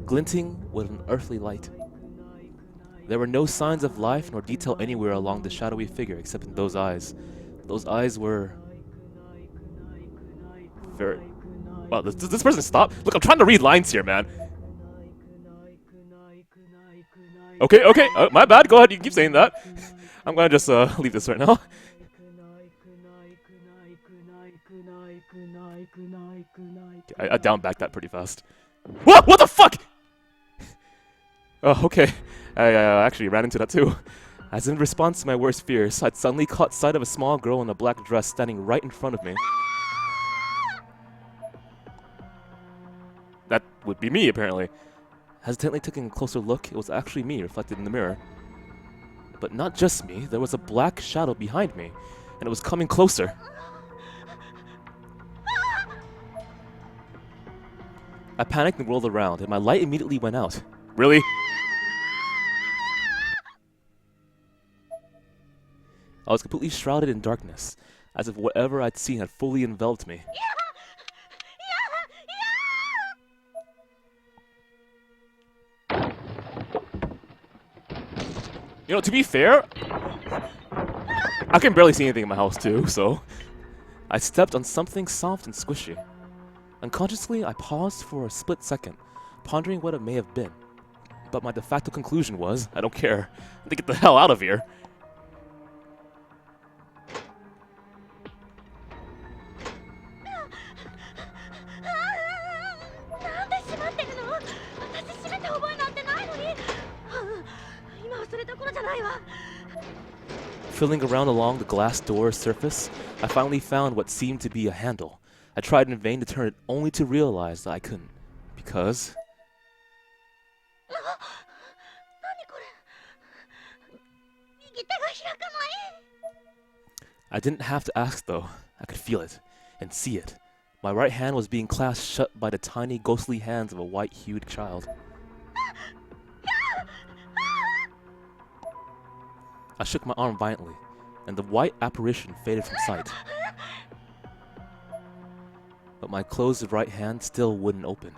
glinting with an earthly light. There were no signs of life nor detail anywhere along the shadowy figure except in those eyes. Those eyes were... very... Wow, does this person stop? Look, I'm trying to read lines here, man. Okay, my bad, go ahead, you can keep saying that. I'm gonna just leave this right now. I down-backed that pretty fast. What? What the fuck? Oh, okay. I actually ran into that too. As in response to my worst fears, I'd suddenly caught sight of a small girl in a black dress standing right in front of me. That would be me, apparently. Hesitantly taking a closer look, it was actually me reflected in the mirror. But not just me, there was a black shadow behind me, and it was coming closer. I panicked and whirled around, and my light immediately went out. Really? I was completely shrouded in darkness, as if whatever I'd seen had fully enveloped me. You know, to be fair, I can barely see anything in my house too, so I stepped on something soft and squishy. Unconsciously, I paused for a split second, pondering what it may have been. But my de facto conclusion was, I don't care. I have to get the hell out of here. Fiddling around along the glass door surface, I finally found what seemed to be a handle. I tried in vain to turn it, only to realize that I couldn't. Because... I didn't have to ask though. I could feel it and see it. My right hand was being clasped shut by the tiny, ghostly hands of a white-hued child. I shook my arm violently, and the white apparition faded from sight. But my closed right hand still wouldn't open.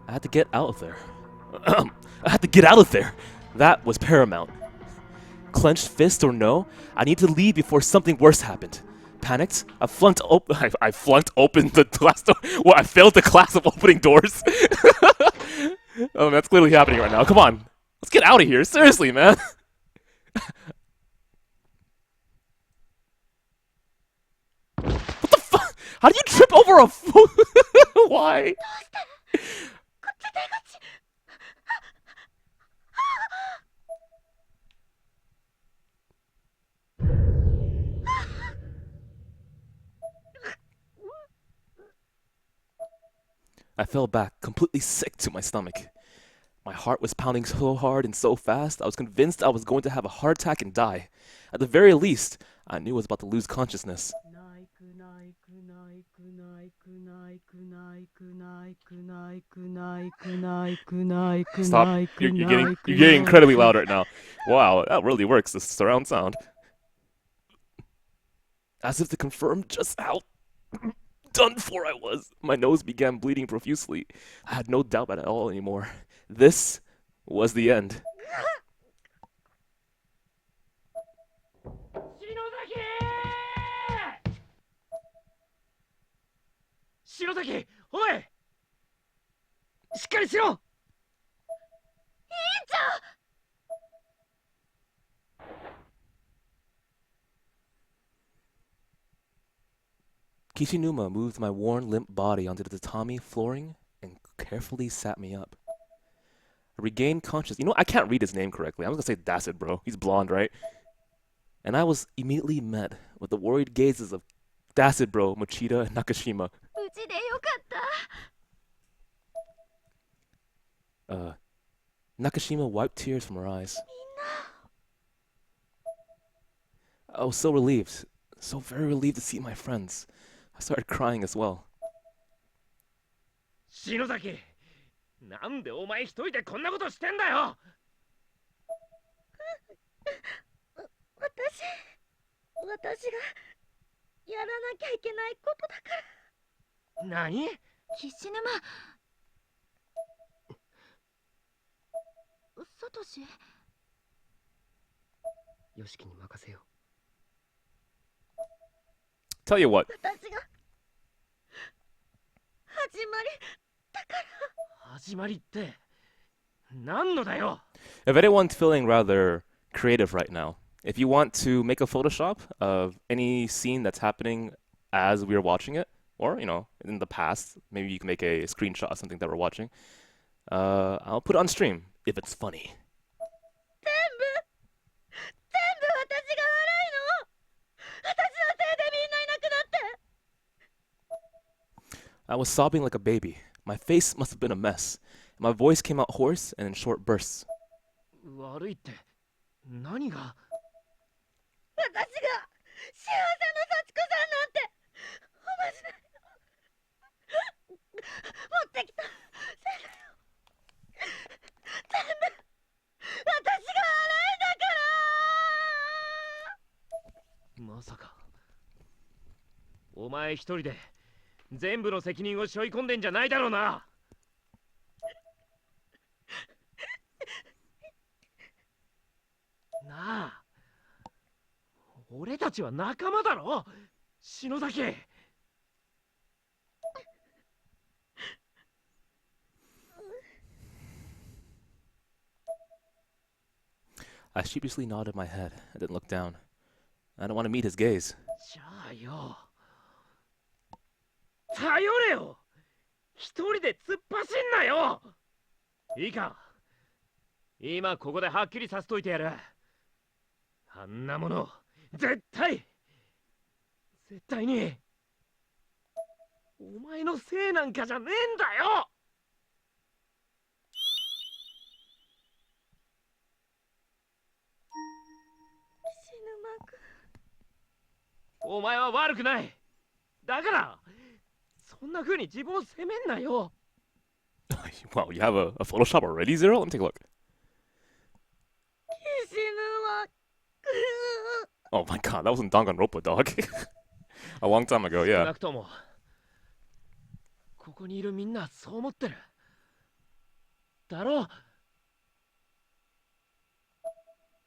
I had to get out of there. I had to get out of there. That was paramount. Clenched fist or no, I need to leave before something worse happened. Panicked, I flunked open. I flunked open the glass door. Well, I failed the class of opening doors. Oh, that's clearly happening right now. Come on, let's get out of here. Seriously, man. What the fuck? How do you trip over a foot? Why? I fell back, completely sick to my stomach. My heart was pounding so hard and so fast, I was convinced I was going to have a heart attack and die. At the very least, I knew I was about to lose consciousness. Stop. You're getting incredibly loud right now. Wow, that really works, this surround sound. As if to confirm just how done for I was, my nose began bleeding profusely. I had no doubt about it at all anymore. This was the end. Shinozaki! Oi! しっかりしろ! Kishinuma moved my worn, limp body onto the tatami flooring and carefully sat me up. I regained consciousness. You know, I can't read his name correctly. I was gonna say Dacid, bro. He's blonde, right? And I was immediately met with the worried gazes of Dacid, bro, Mochida, and Nakashima. Nakashima wiped tears from her eyes. I was so relieved, so very relieved to see my friends. I started crying as well. 篠崎、なんでお前一人でこんなことしてんだよ。私がやらなきゃいけないことだから。何？岸沼。サトシ。ヨシキに任せよう。 Tell you what. 私が始まりだから。始まりって何のだよ。 If anyone's feeling rather creative right now, if you want to make a Photoshop of any scene that's happening as we're watching it, or, you know, in the past, maybe you can make a screenshot of something that we're watching. I'll put it on stream if it's funny. I was sobbing like a baby. My face must have been a mess. My voice came out hoarse and in short bursts. 悪いって何が？私が幸せの幸子さんなんておまじない持ってきた全部私が悪いんだから。まさかお前一人で全部の責任を背負い込んでんじゃないだろうな。なあ、俺たちは仲間だろ、篠崎。I sheepishly nodded my head. I didn't look down. I don't want to meet his gaze. じゃあよ、頼れよ。一人で突っ走んなよ。いいか、今ここではっきりさせといてやる。あんなもの絶対にお前のせいなんかじゃねえんだよ。お前は悪くない。だからそんな風に自分を責めんなよ。Wow, you have a Photoshop already, Zero? Let me take a look. Oh my god, that wasn't Danganronpa, dog. A long time ago, 少 yeah. なくともここにいるみんなそう思ってるだろう。あ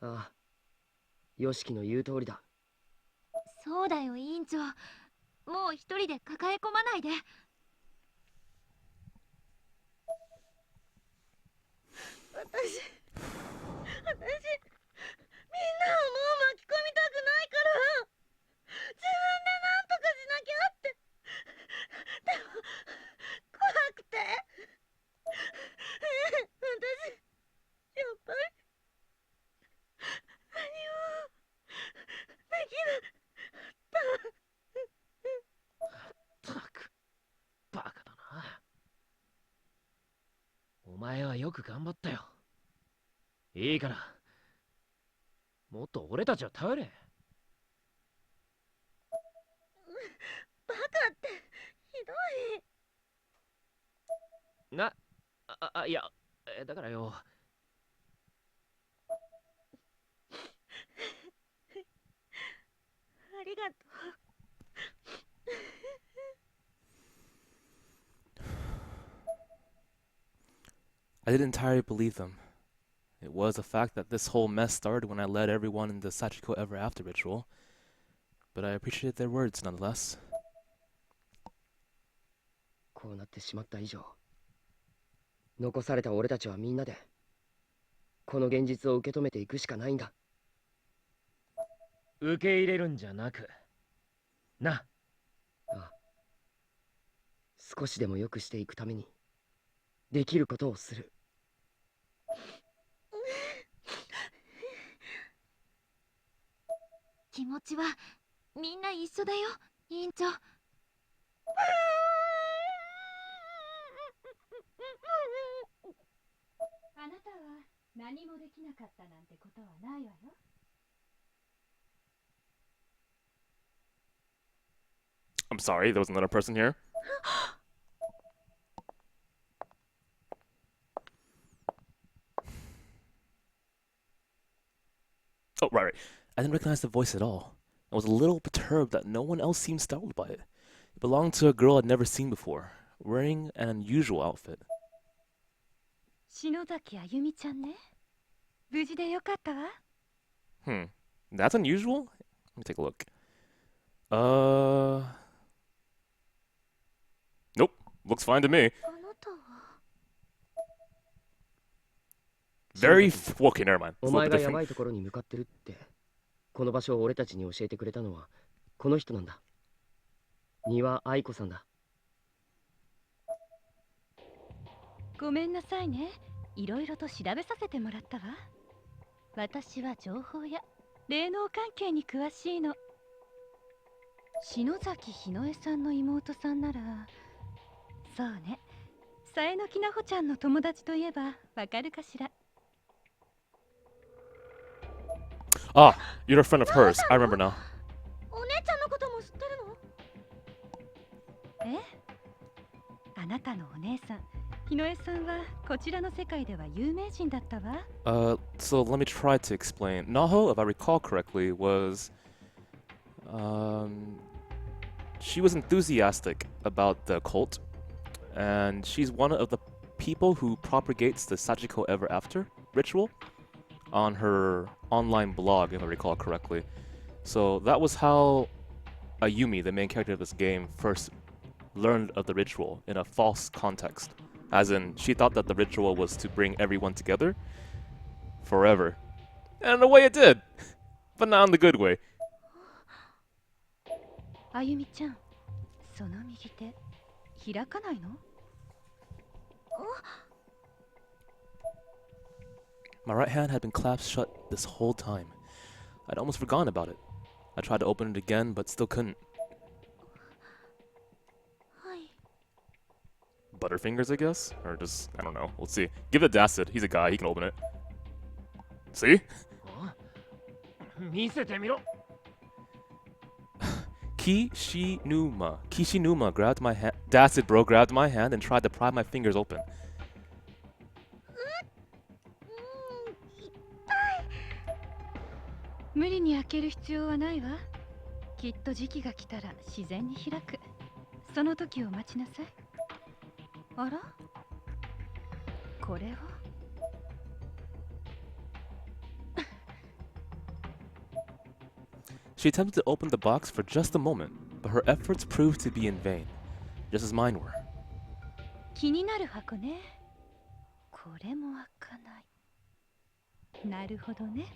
あ、ヨシキの言う通りだ。そうだよ委員長、もう一人で抱え込まないで。私みんなをもう巻き込みたくないから、自分でなんとかしなきゃって。でも怖くて、私やっぱり何もできなったくバカだな。お前はよく頑張ったよ。いいからもっと俺たちを頼れ。バカってひどい。いや、だからよ。ありがとう。I didn't entirely believe them. It was a fact that this whole mess started when I led everyone in the Sachiko Ever After ritual, but I appreciated their words nonetheless. こうなってしまった以上、残された俺たちはみんなでこの現実を受け止めていくしかないんだ。受け入れるんじゃなくな。ああ、少しでも良くしていくためにできることをする。気持ちはみんな一緒だよ委員長。あなたは何もできなかったなんてことはないわよ。I'm sorry, there was another person here. Oh, right. I didn't recognize the voice at all. I was a little perturbed that no one else seemed startled by it. It belonged to a girl I'd never seen before, wearing an unusual outfit. 篠崎あゆみちゃんね。無事でよかったわ。That's unusual? Let me take a look. Nope. Looks fine to me. あなたは。Very okay, never mind. お It's a 前 little が bit や different. ばいところに向かってるって、この場所を俺たちに教えてくれたのはこの人なんだ。丹羽愛子さんだ。ごめんなさいね。いろいろと調べさせてもらったわ。私は情報や霊能関係に詳しいの。篠崎ひのえさんの妹さんなら、そうね、さえのきなほちゃんの友達といえばわかるかしら。Ah, you're a friend of hers. I remember now. お姉ちゃんのことも知ってるの？え？あなたのお姉さん、ひのえさんはこちらの世界では有名人だったわ。So let me try to explain. Naho, if I recall correctly, was she was enthusiastic about the cult, and she's one of the people who propagates the Sachiko Ever After ritual on her online blog, if I recall correctly. So that was how Ayumi, the main character of this game, first learned of the ritual in a false context. As in, she thought that the ritual was to bring everyone together forever. And in a way it did, but not in the good way. あゆみちゃん、その右手開かないの？ My right hand had been clasped shut this whole time. I'd almost forgotten about it. I tried to open it again, but still couldn't. Butterfingers, I guess? Or just, I don't know. We'll see. Give it to Dacid. He's a guy. He can open it. See? Kishinuma grabbed my hand. Dacid, bro, grabbed my hand and tried to pry my fingers open. 無理に開ける必要はないわ。きっと時期が来たら自然に開く。その時を待ちなさい。あら？これは？ She attempted to open the box for just a moment, but her efforts proved to be in vain, just as mine were. 気になる箱ね。これも開かない。なるほどね。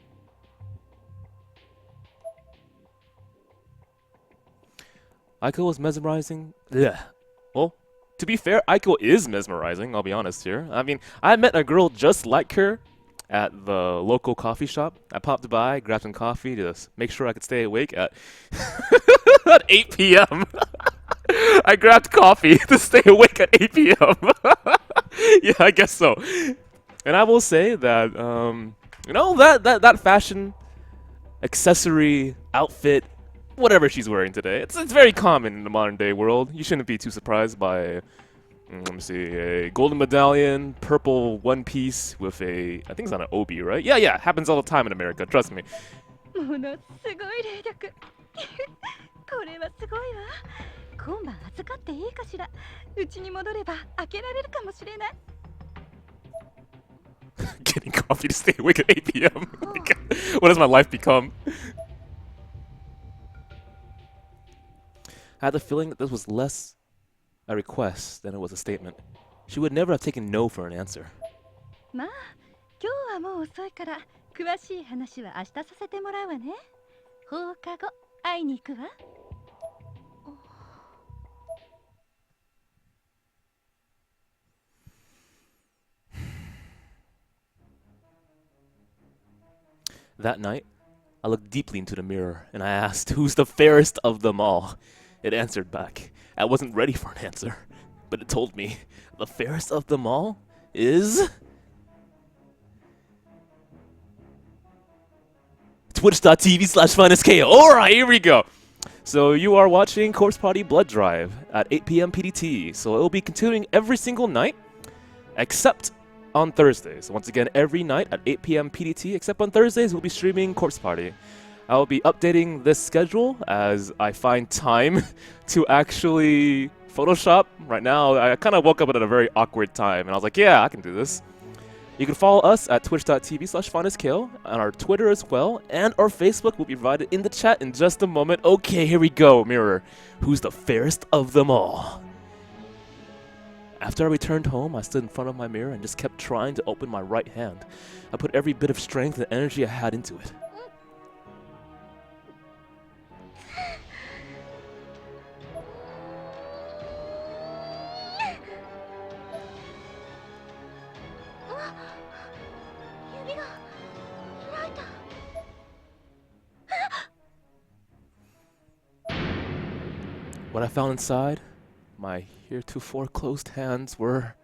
Aiko was mesmerizing. Ugh. Well, to be fair, Aiko is mesmerizing, I'll be honest here. I mean, I met a girl just like her at the local coffee shop. I popped by, grabbed some coffee to make sure I could stay awake at, at 8 p.m. I grabbed coffee to stay awake at 8 p.m. Yeah, I guess so. And I will say that, you know, that fashion, accessory, outfit, whatever she's wearing today, it's very common in the modern day world. You shouldn't be too surprised by, let me see, a golden medallion, purple one piece with a, I think it's on an obi, right? Yeah, happens all the time in America, trust me. ものすごい霊力。これはすごいわ。今晩預かっていいかしら。うちに戻れば開けられるかもしれない。 Getting coffee to stay awake at 8 p.m. What has my life become? I had the feeling that this was less a request than it was a statement. She would never have taken no for an answer. まあ、今日はもう遅いから詳しい話は明日させてもらうわね。放課後会いに行くわ。That night, I looked deeply into the mirror and I asked, "Who's the fairest of them all?" It answered back. I wasn't ready for an answer, but it told me, "The fairest of them all is twitch.tv/Finestko." Alright, here we go. So you are watching Corpse Party Blood Drive at 8 p.m. PDT. So it will be continuing every single night, except on Thursdays. Once again, every night at 8 p.m. PDT, except on Thursdays, we'll be streaming Corpse Party. I will be updating this schedule as I find time to actually Photoshop. Right now, I kind of woke up at a very awkward time, and I was like, yeah, I can do this. You can follow us at twitch.tv/Finestko, on our Twitter as well, and our Facebook will be provided in the chat in just a moment. Okay, here we go, Mirror. Who's the fairest of them all? After I returned home, I stood in front of my mirror and just kept trying to open my right hand. I put every bit of strength and energy I had into it. What I found inside my heretofore closed hands were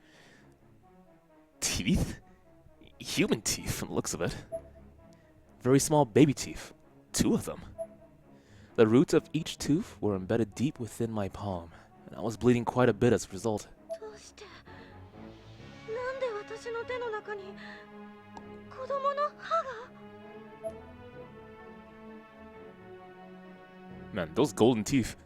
teeth? Human teeth from the looks of it. Very small baby teeth. 2 of them. The roots of each tooth were embedded deep within my palm, and I was bleeding quite a bit as a result. Man, those golden teeth.